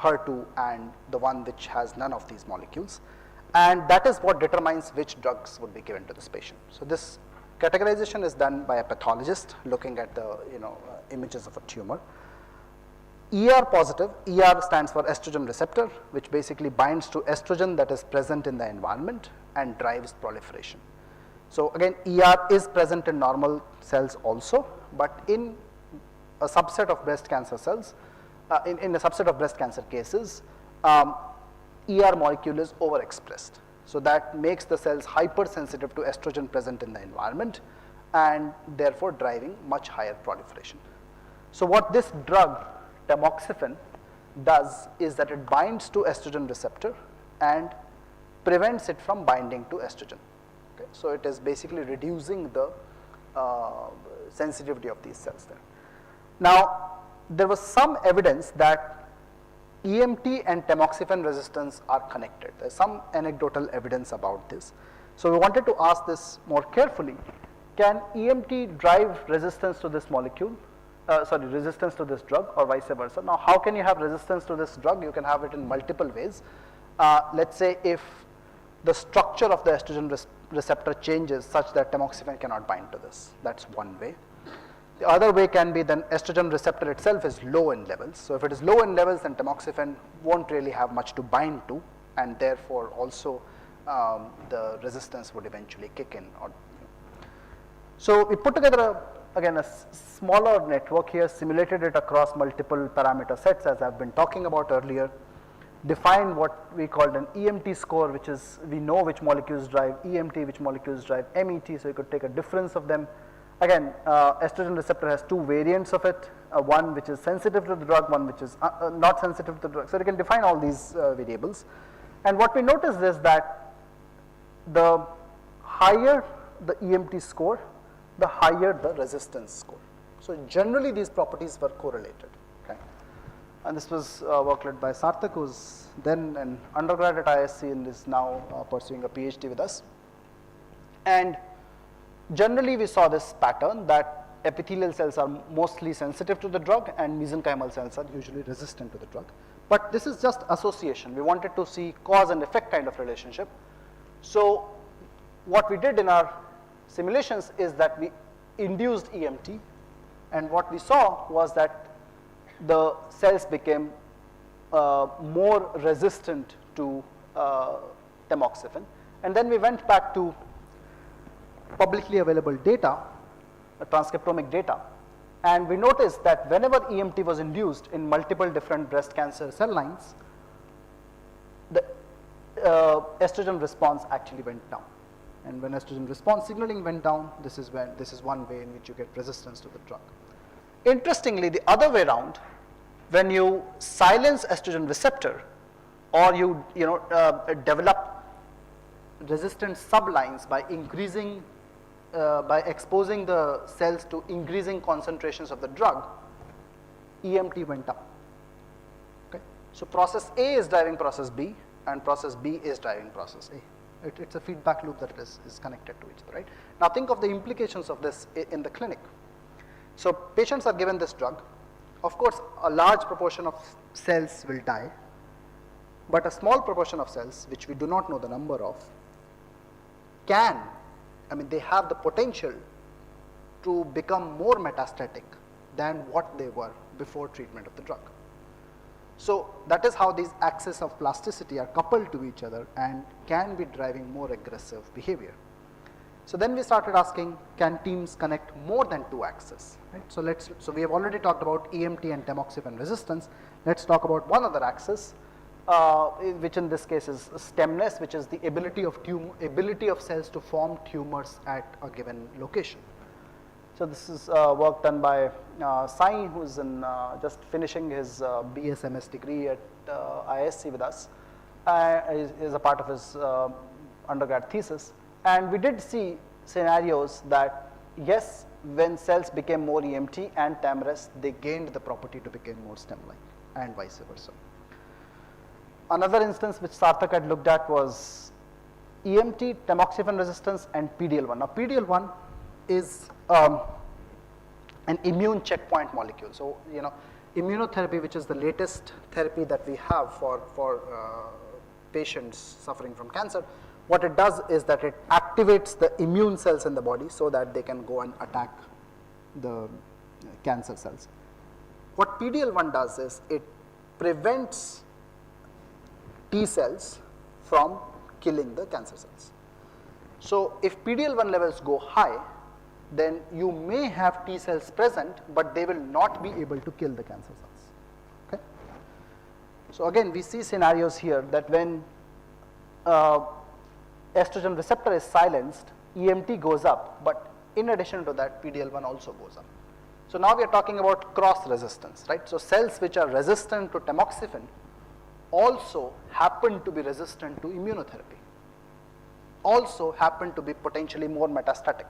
HER2, and the one which has none of these molecules, and that is what determines which drugs would be given to this patient. So this categorization is done by a pathologist looking at the images of a tumor. ER positive, ER stands for estrogen receptor, which basically binds to estrogen that is present in the environment and drives proliferation. So again, ER is present in normal cells also, but in a subset of breast cancer cells, in a subset of breast cancer cases, ER molecule is overexpressed. So that makes the cells hypersensitive to estrogen present in the environment and therefore driving much higher proliferation. So what this drug, tamoxifen, does is that it binds to estrogen receptor and prevents it from binding to estrogen. Okay? So it is basically reducing the sensitivity of these cells there. Now, there was some evidence that EMT and tamoxifen resistance are connected. There's some anecdotal evidence about this. So we wanted to ask this more carefully. Can EMT drive resistance to this molecule, resistance to this drug, or vice versa? Now, how can you have resistance to this drug? You can have it in multiple ways. Let's say if the structure of the estrogen receptor changes such that tamoxifen cannot bind to this. That's one way. The other way can be then estrogen receptor itself is low in levels. So if it is low in levels, then tamoxifen won't really have much to bind to, and therefore also the resistance would eventually kick in. So we put together again a smaller network here, simulated it across multiple parameter sets as I've been talking about earlier, defined what we called an EMT score, which is we know which molecules drive EMT, which molecules drive MET, so you could take a difference of them. Again, estrogen receptor has two variants of it, one which is sensitive to the drug, one which is not sensitive to the drug. So you can define all these variables. And what we noticed is that the higher the EMT score, the higher the resistance score. So generally these properties were correlated. Okay? And this was work led by Sarthak, who's then an undergrad at ISC and is now pursuing a PhD with us. And generally we saw this pattern that epithelial cells are mostly sensitive to the drug and mesenchymal cells are usually resistant to the drug. But this is just association. We wanted to see cause and effect kind of relationship. So what we did in our simulations is that we induced EMT, and what we saw was that the cells became more resistant to tamoxifen. And then we went back to publicly available data, transcriptomic data, and we noticed that whenever EMT was induced in multiple different breast cancer cell lines, the estrogen response actually went down. And when estrogen response signaling went down, this is one way in which you get resistance to the drug. Interestingly, the other way around, when you silence estrogen receptor, or you develop resistant sublines by increasing, by exposing the cells to increasing concentrations of the drug, EMT went up. Okay? So process A is driving process B, and process B is driving process A. It's a feedback loop that is connected to each other, right? Now think of the implications of this in the clinic. So patients are given this drug. Of course, a large proportion of cells will die, but a small proportion of cells, which we do not know the number of, they have the potential to become more metastatic than what they were before treatment of the drug. So that is how these axes of plasticity are coupled to each other and can be driving more aggressive behavior. So then we started asking, can teams connect more than two axes? Right? So we have already talked about EMT and tamoxifen resistance. Let's talk about one other axis, which in this case is stemness, which is the ability of cells to form tumors at a given location. So this is work done by Sai, who is just finishing his BSMS degree at ISC with us. Is a part of his undergrad thesis. And we did see scenarios that, yes, when cells became more EMT and TAMRES, they gained the property to become more stem-like, and vice versa. Another instance which Sarthak had looked at was EMT, tamoxifen resistance, and PDL1. Now PDL1 is an immune checkpoint molecule. So, immunotherapy, which is the latest therapy that we have for patients suffering from cancer, what it does is that it activates the immune cells in the body so that they can go and attack the cancer cells. What PDL1 does is it prevents T cells from killing the cancer cells. So if PDL1 levels go high, then you may have T cells present, but they will not be able to kill the cancer cells. Okay? So again, we see scenarios here that when estrogen receptor is silenced, EMT goes up, but in addition to that, PDL1 also goes up. So now we are talking about cross resistance, right? So cells which are resistant to tamoxifen also happen to be resistant to immunotherapy, also happen to be potentially more metastatic.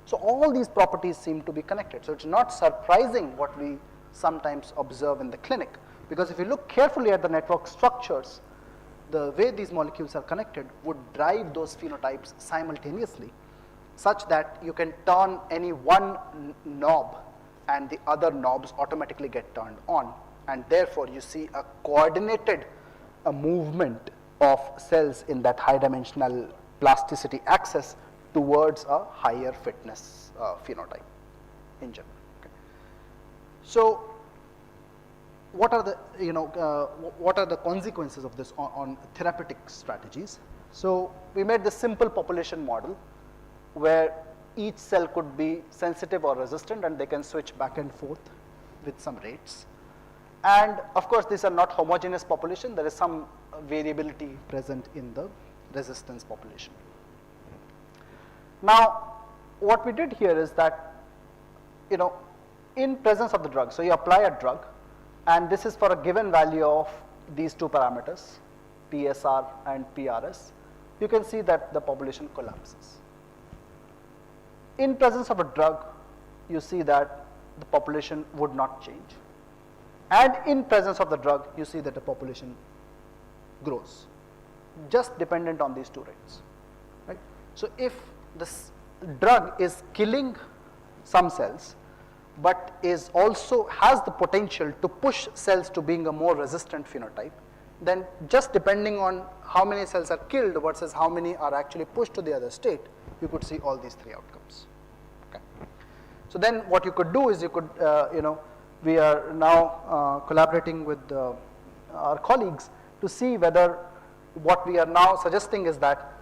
So all these properties seem to be connected. So it's not surprising what we sometimes observe in the clinic, Because if you look carefully at the network structures, the way these molecules are connected would drive those phenotypes simultaneously, such that you can turn any one knob and the other knobs automatically get turned on, and therefore you see a coordinated movement of cells in that high dimensional plasticity axis towards a higher fitness phenotype in general. Okay. So what are the, what are the consequences of this on therapeutic strategies? So we made this simple population model where each cell could be sensitive or resistant, and they can switch back and forth with some rates. And of course, these are not homogeneous population. There is some variability present in the resistance population. Now, what we did here is that, in presence of the drug, so you apply a drug, and this is for a given value of these two parameters, PSR and PRS, you can see that the population collapses. In presence of a drug, you see that the population would not change. And in presence of the drug, you see that the population grows, just dependent on these two rates. Right? So if this drug is killing some cells, but is also has the potential to push cells to being a more resistant phenotype, then just depending on how many cells are killed versus how many are actually pushed to the other state, you could see all these three outcomes. Okay. So then what you could do is you could, we are now collaborating with our colleagues to see whether what we are now suggesting is that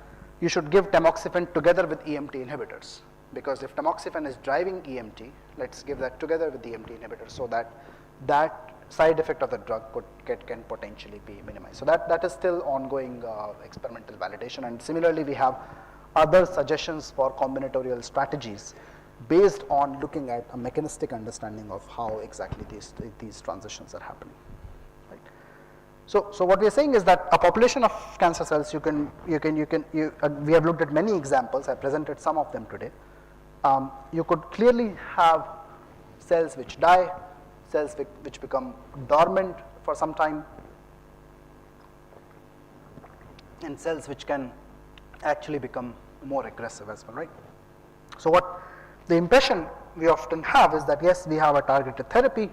you should give tamoxifen together with EMT inhibitors. Because if tamoxifen is driving EMT, let's give that together with the EMT inhibitor so that that side effect of the drug can potentially be minimized. So that is still ongoing experimental validation, and similarly we have other suggestions for combinatorial strategies based on looking at a mechanistic understanding of how exactly these transitions are happening. Right? So what we are saying is that a population of cancer cells, we have looked at many examples. I presented some of them today. You could clearly have cells which die, cells which become dormant for some time, and cells which can actually become more aggressive as well, right? So what the impression we often have is that yes, we have a targeted therapy,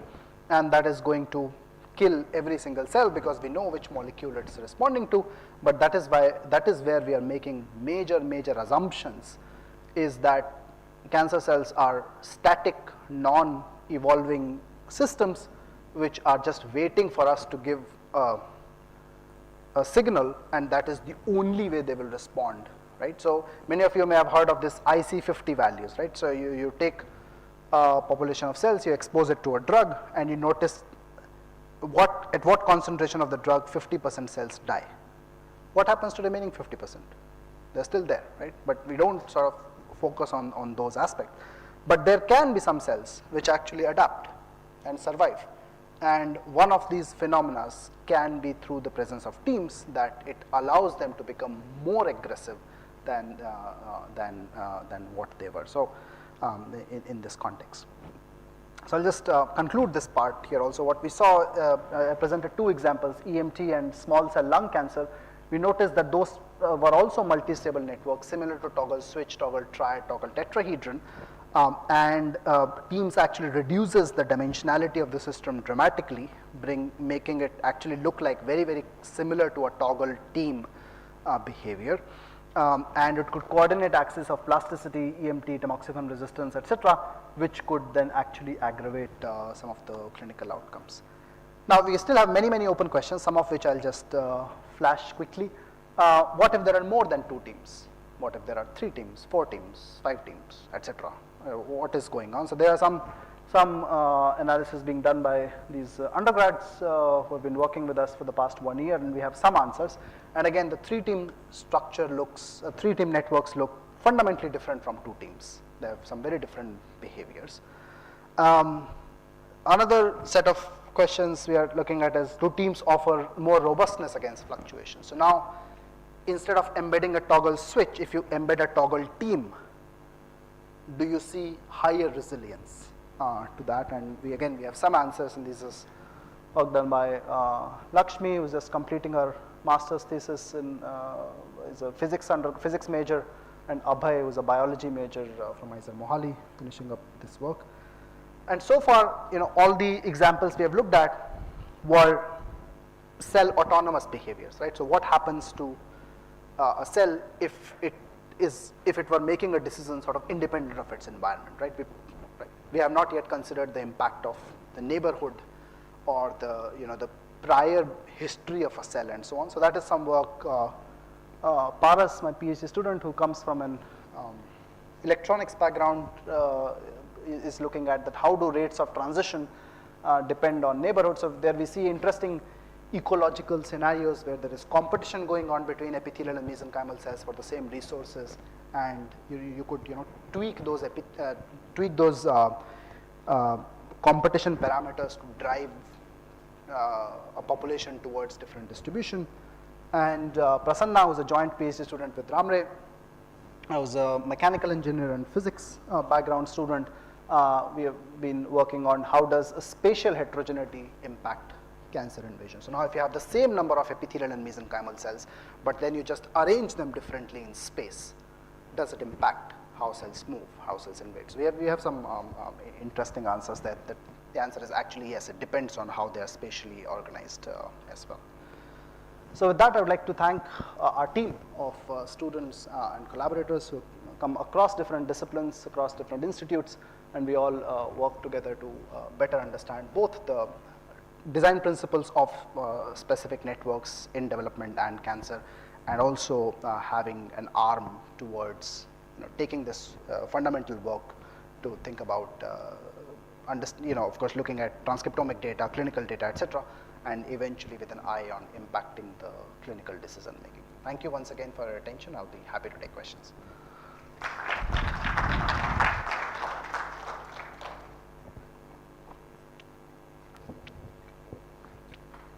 and that is going to kill every single cell because we know which molecule it's responding to, but that is where we are making major assumptions, is that cancer cells are static, non-evolving systems which are just waiting for us to give a signal, and that is the only way they will respond, right? So many of you may have heard of this IC50 values, right? So you take a population of cells, you expose it to a drug, and you notice at what concentration of the drug 50% cells die. What happens to the remaining 50%? They're still there, right? But we don't sort of focus on those aspects. But there can be some cells which actually adapt and survive. And one of these phenomena can be through the presence of teams, that it allows them to become more aggressive than what they were. So in this context. So I'll just conclude this part here also. What we saw, I presented two examples, EMT and small cell lung cancer. We noticed that those were also multi-stable networks similar to toggle switch, toggle triad, toggle tetrahedron. And teams actually reduces the dimensionality of the system dramatically, making it actually look like very similar to a toggle team behavior. And it could coordinate axis of plasticity, EMT, tamoxifen resistance, etc., which could then actually aggravate some of the clinical outcomes. Now we still have many open questions, some of which I'll just flash quickly. What if there are more than 2 teams? What if there are 3 teams, 4 teams, 5 teams, etc.? What is going on? So there are some analysis being done by these undergrads who have been working with us for the past 1 year, and we have some answers. And again, the 3-team structure looks, 3-team networks look fundamentally different from 2 teams. They have some very different behaviors. Another set of questions we are looking at is, do teams offer more robustness against fluctuations? So now, instead of embedding a toggle switch, if you embed a toggle team, do you see higher resilience to that? And we have some answers, and this is work done by Lakshmi, who's just completing her master's thesis in, is a physics major, and Abhay, who's a biology major from IISER Mohali, finishing up this work. And so far, all the examples we have looked at were cell autonomous behaviors, right? So what happens to a cell if it were making a decision sort of independent of its environment, right? We have not yet considered the impact of the neighborhood or the prior history of a cell and so on. So that is some work. Paras, my PhD student who comes from an electronics background, is looking at that how do rates of transition depend on neighborhoods. So there we see interesting ecological scenarios where there is competition going on between epithelial and mesenchymal cells for the same resources, and you could tweak those competition parameters to drive a population towards different distribution. And Prasanna, who's a joint PhD student with Ramre, I was a mechanical engineer and physics background student. We have been working on how does a spatial heterogeneity impact cancer invasion. So now if you have the same number of epithelial and mesenchymal cells, but then you just arrange them differently in space, does it impact how cells move, how cells invade? So we have some interesting answers that the answer is actually yes, it depends on how they are spatially organized as well. So with that, I would like to thank our team of students and collaborators who come across different disciplines, across different institutes, and we all work together to better understand both the design principles of specific networks in development and cancer, and also having an arm towards taking this fundamental work to think about, of course, looking at transcriptomic data, clinical data, etc., and eventually with an eye on impacting the clinical decision making. Thank you once again for your attention. I'll be happy to take questions.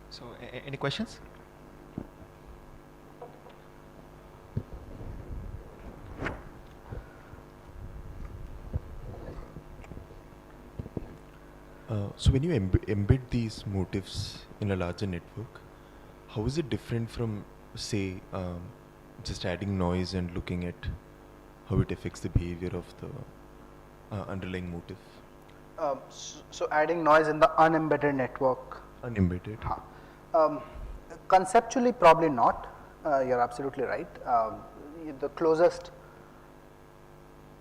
So, any questions? So when you embed these motifs in a larger network, how is it different from, say, just adding noise and looking at how it affects the behavior of the underlying motif? So adding noise in the unembedded network. Unembedded. Conceptually, probably not. You're absolutely right. The closest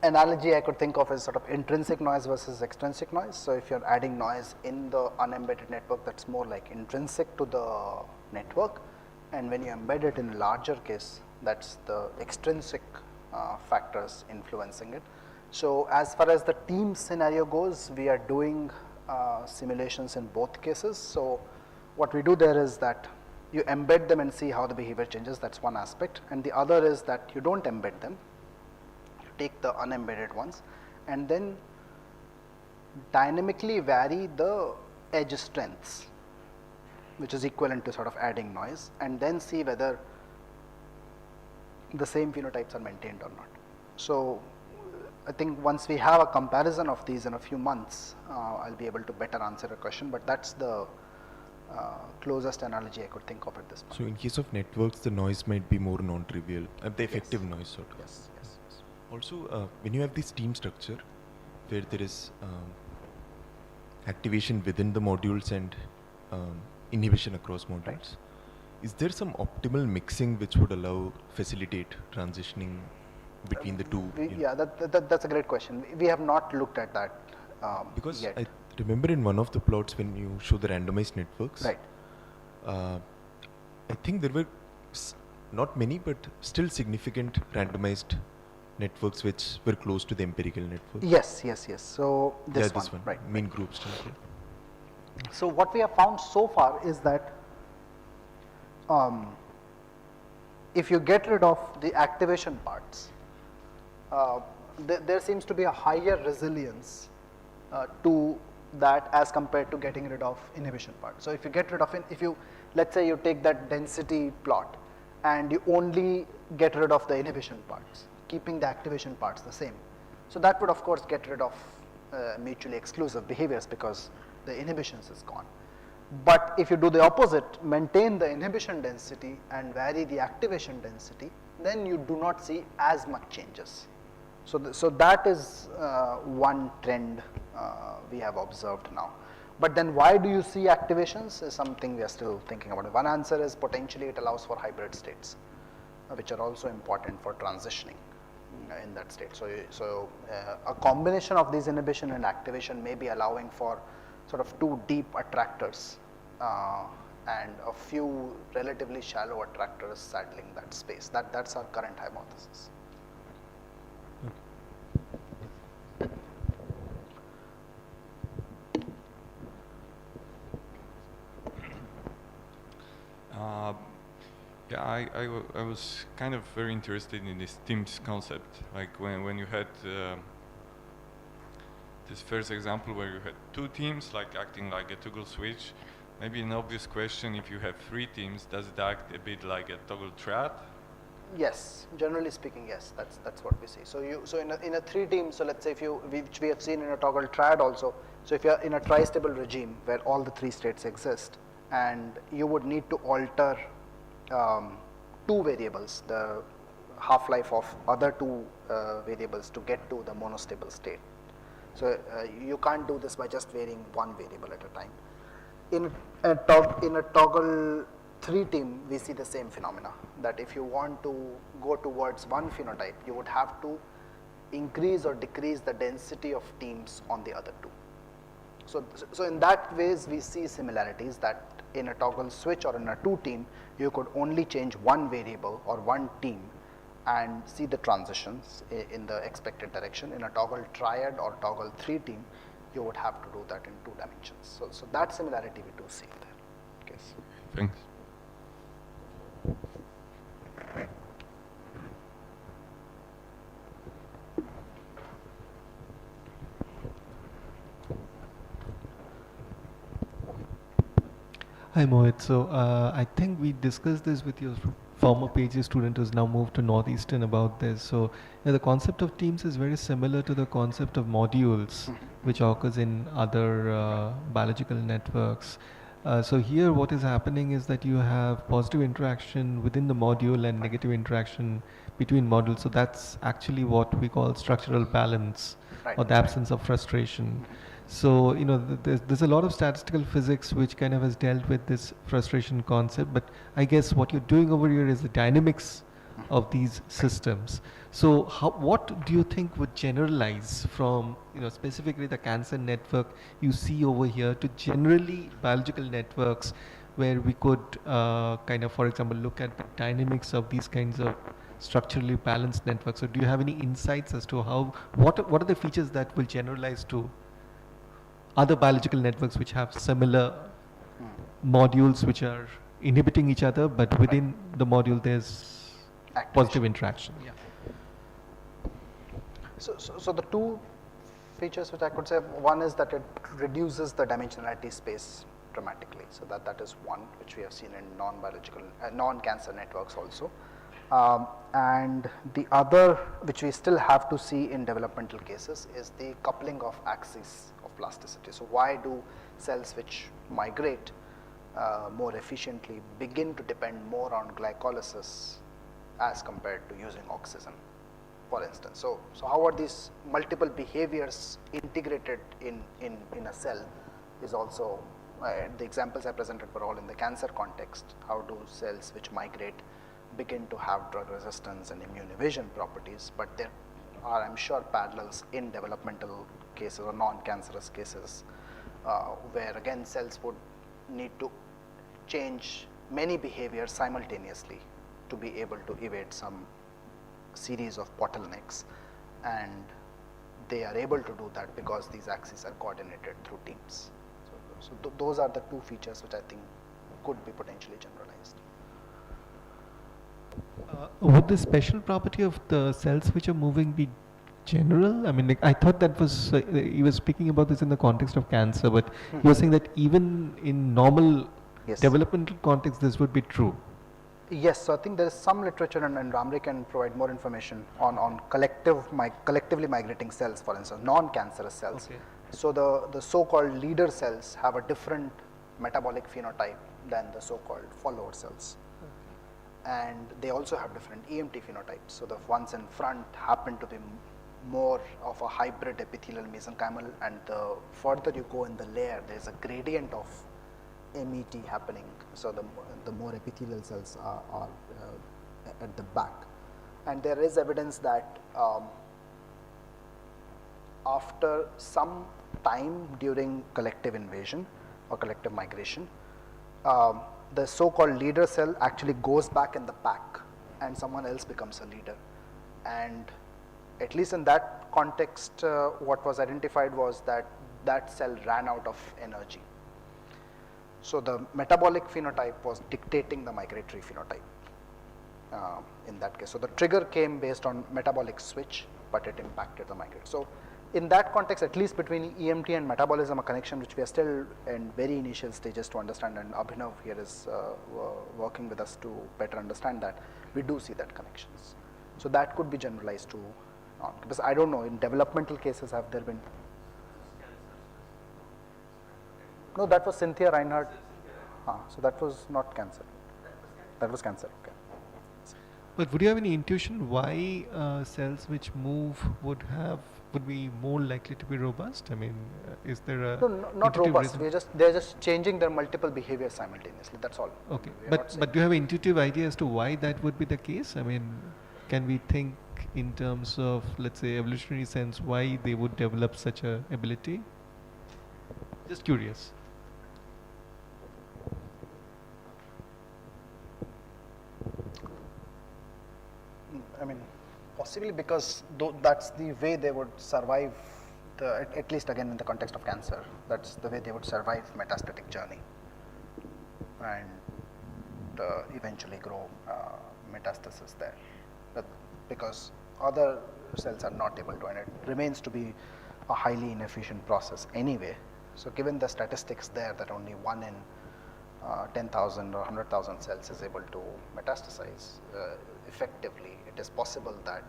analogy I could think of is sort of intrinsic noise versus extrinsic noise. So if you're adding noise in the unembedded network, that's more like intrinsic to the network, and when you embed it in a larger case, that's the extrinsic factors influencing it. So as far as the team scenario goes, we are doing simulations in both cases. So what we do there is that you embed them and see how the behavior changes. That's one aspect, and the other is that you don't embed them. Take the unembedded ones and then dynamically vary the edge strengths, which is equivalent to sort of adding noise, and then see whether the same phenotypes are maintained or not. So I think once we have a comparison of these in a few months, I'll be able to better answer a question, but that's the closest analogy I could think of at this point. So in case of networks, the noise might be more non-trivial, the effective Yes. noise sort of. Yes. Also, when you have this team structure where there is activation within the modules and inhibition across modules, Right. is there some optimal mixing which would allow facilitate transitioning between the two? Yeah, that's a great question. We have not looked at that Because yet. I remember in one of the plots when you show the randomized networks, Right. I think there were not many but still significant randomized networks which were close to the empirical network. Yes. So this one, right. mean group structure. So what we have found so far is that if you get rid of the activation parts, there seems to be a higher resilience to that as compared to getting rid of inhibition part. So if you get rid of let's say you take that density plot and you only get rid of the inhibition parts, keeping the activation parts the same. So that would of course get rid of mutually exclusive behaviors because the inhibitions is gone. But if you do the opposite, maintain the inhibition density and vary the activation density, then you do not see as much changes. So that is one trend we have observed now. But then why do you see activations is something we are still thinking about. One answer is potentially it allows for hybrid states, which are also important for transitioning in that state. So a combination of these inhibition and activation may be allowing for sort of two deep attractors and a few relatively shallow attractors saddling that space. That's our current hypothesis. Yeah, I was kind of very interested in this teams concept. Like when you had this first example where you had two teams like acting like a toggle switch. Maybe an obvious question: if you have three teams, does it act a bit like a toggle triad? Yes, generally speaking, yes. That's what we see. So in a three team. So let's say which we have seen in a toggle triad also. So if you are in a tri-stable regime where all the three states exist, and you would need to alter two variables, the half-life of other two variables to get to the monostable state. So you can't do this by just varying one variable at a time. In a toggle 3 team, we see the same phenomena, that if you want to go towards one phenotype, you would have to increase or decrease the density of teams on the other two. So in that ways, we see similarities, that in a toggle switch or in a 2 team, you could only change one variable or one team and see the transitions in the expected direction. In a toggle triad or toggle 3 team, you would have to do that in 2 dimensions. So that similarity we do see there. Yes. Thanks. Hi Mohit, so I think we discussed this with your former PhD student who's now moved to Northeastern about this. So the concept of teams is very similar to the concept of modules, which occurs in other biological networks. So here what is happening is that you have positive interaction within the module and negative interaction between modules. So that's actually what we call structural balance, Right. or the absence of frustration. So, there's a lot of statistical physics which kind of has dealt with this frustration concept, but I guess what you're doing over here is the dynamics of these systems. So what do you think would generalize from, specifically the cancer network you see over here to generally biological networks where we could kind of, for example, look at the dynamics of these kinds of structurally balanced networks? So do you have any insights as to what are the features that will generalize to other biological networks which have similar modules which are inhibiting each other, but within the module there's positive interaction? Yeah. So the two features which I could say, one is that it reduces the dimensionality space dramatically. So that is one which we have seen in non-biological, non-cancer networks also. And the other, which we still have to see in developmental cases, is the coupling of axes of plasticity. So why do cells which migrate more efficiently begin to depend more on glycolysis as compared to using oxygen, for instance? So how are these multiple behaviors integrated in a cell is also, the examples I presented were all in the cancer context. How do cells which migrate begin to have drug resistance and immune evasion properties? But there are, I'm sure, parallels in developmental cases or non-cancerous cases where again cells would need to change many behaviors simultaneously to be able to evade some series of bottlenecks, and they are able to do that because these axes are coordinated through teams. So those are the two features which I think could be potentially generalized. Would the special property of the cells which are moving be general? I mean, I thought that was, he was speaking about this in the context of cancer, but he was saying that even in normal developmental context, this would be true. Yes, so I think there is some literature, and Ramri can provide more information on collectively migrating cells, for instance, non-cancerous cells. Okay. So the so-called leader cells have a different metabolic phenotype than the so-called follower cells. And they also have different EMT phenotypes. So the ones in front happen to be more of a hybrid epithelial mesenchymal, and the further you go in the layer, there's a gradient of MET happening. So the more epithelial cells are at the back. And there is evidence that after some time during collective invasion or collective migration, the so-called leader cell actually goes back in the pack and someone else becomes a leader. And at least in that context, what was identified was that that cell ran out of energy. So the metabolic phenotype was dictating the migratory phenotype in that case. So the trigger came based on metabolic switch, but it impacted the migratory. So in that context, at least between EMT and metabolism, a connection which we are still in very initial stages to understand, and Abhinav here is working with us to better understand that, we do see that connections. So that could be generalized to, because I don't know, in developmental cases have there been? No, that was Cynthia Reinhardt. So that was not cancer. That was cancer, okay. But would you have any intuition why cells which move would be more likely to be robust? I mean, is there a No, not intuitive robust. reason? They're just changing their multiple behaviors simultaneously. That's all. Okay, We are not saying- but do you have an intuitive idea as to why that would be the case? I mean, can we think in terms of, let's say, evolutionary sense, why they would develop such a ability? Just curious. I mean, possibly because that's the way they would survive, at least again in the context of cancer, that's the way they would survive metastatic journey and eventually grow metastasis there. But because other cells are not able to, and it remains to be a highly inefficient process anyway. So given the statistics there that only 1 in 10,000 or 100,000 cells is able to metastasize effectively, it is possible that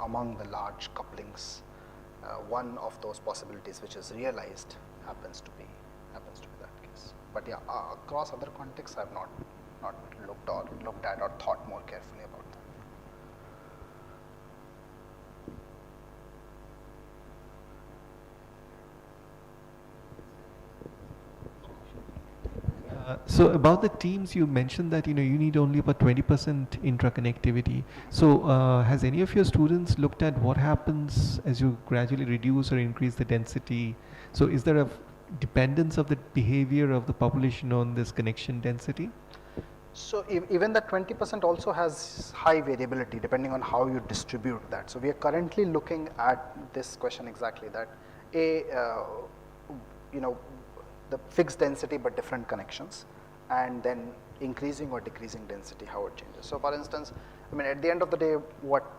among the large couplings, one of those possibilities which is realized happens to be that case. But yeah, across other contexts, I have not looked at or thought more carefully about that. So about the teams, you mentioned that you need only about 20% intraconnectivity. So has any of your students looked at what happens as you gradually reduce or increase the density? So is there a dependence of the behavior of the population on this connection density? So even that 20% also has high variability depending on how you distribute that. So we are currently looking at this question exactly, that the fixed density but different connections, and then increasing or decreasing density, how it changes. So for instance, I mean, at the end of the day, what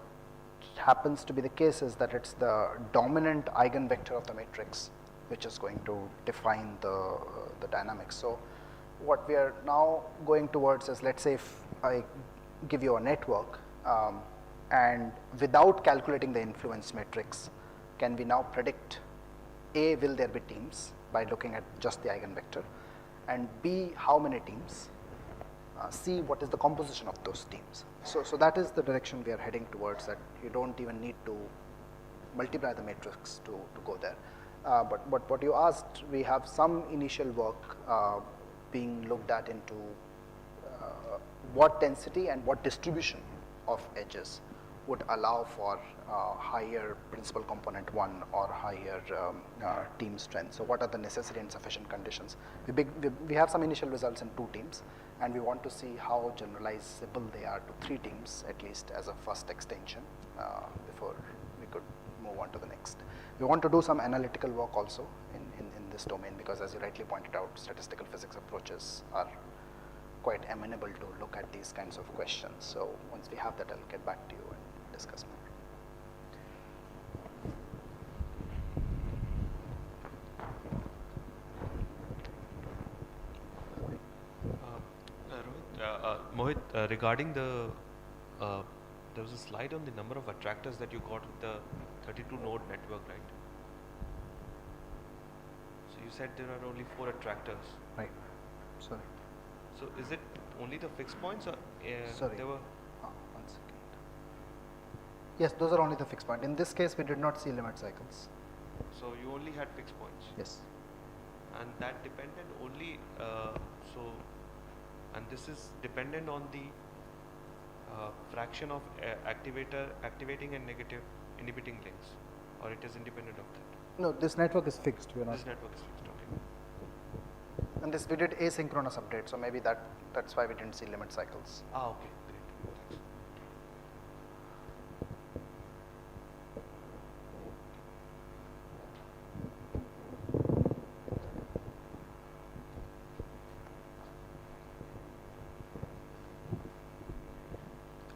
happens to be the case is that it's the dominant eigenvector of the matrix which is going to define the dynamics. So what we are now going towards is, let's say if I give you a network and without calculating the influence matrix, can we now predict A, will there be teams by looking at just the eigenvector, and B, how many teams, C, what is the composition of those teams. So that is the direction we are heading towards, that you don't even need to multiply the matrix to go there. But what you asked, we have some initial work being looked at into what density and what distribution of edges would allow for higher principal component 1 or higher team strength. So what are the necessary and sufficient conditions? We have some initial results in 2 teams, and we want to see how generalizable they are to 3 teams, at least as a first extension, before we could move on to the next. We want to do some analytical work also in this domain, because as you rightly pointed out, statistical physics approaches are quite amenable to look at these kinds of questions. So once we have that, I'll get back to you and discuss more. Mohit, regarding the, there was a slide on the number of attractors that you got with the 32 node network, right? So you said there are only 4 attractors. Right. Sorry. So is it only the fixed points, or Sorry. there were? One second. Yes, those are only the fixed point. In this case, we did not see limit cycles. So you only had fixed points. Yes. And that depended only, and this is dependent on the fraction of activating and negative inhibiting links, or it is independent of that. No, this network is fixed. We are not. This network is fixed. Okay. And this we did asynchronous update, so maybe that's why we didn't see limit cycles. Ah, okay, great. Thanks.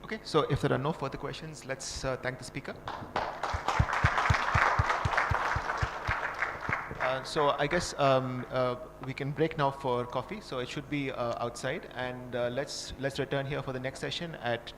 Okay, so if there are no further questions, let's thank the speaker. So I guess we can break now for coffee. So it should be outside, and let's return here for the next session at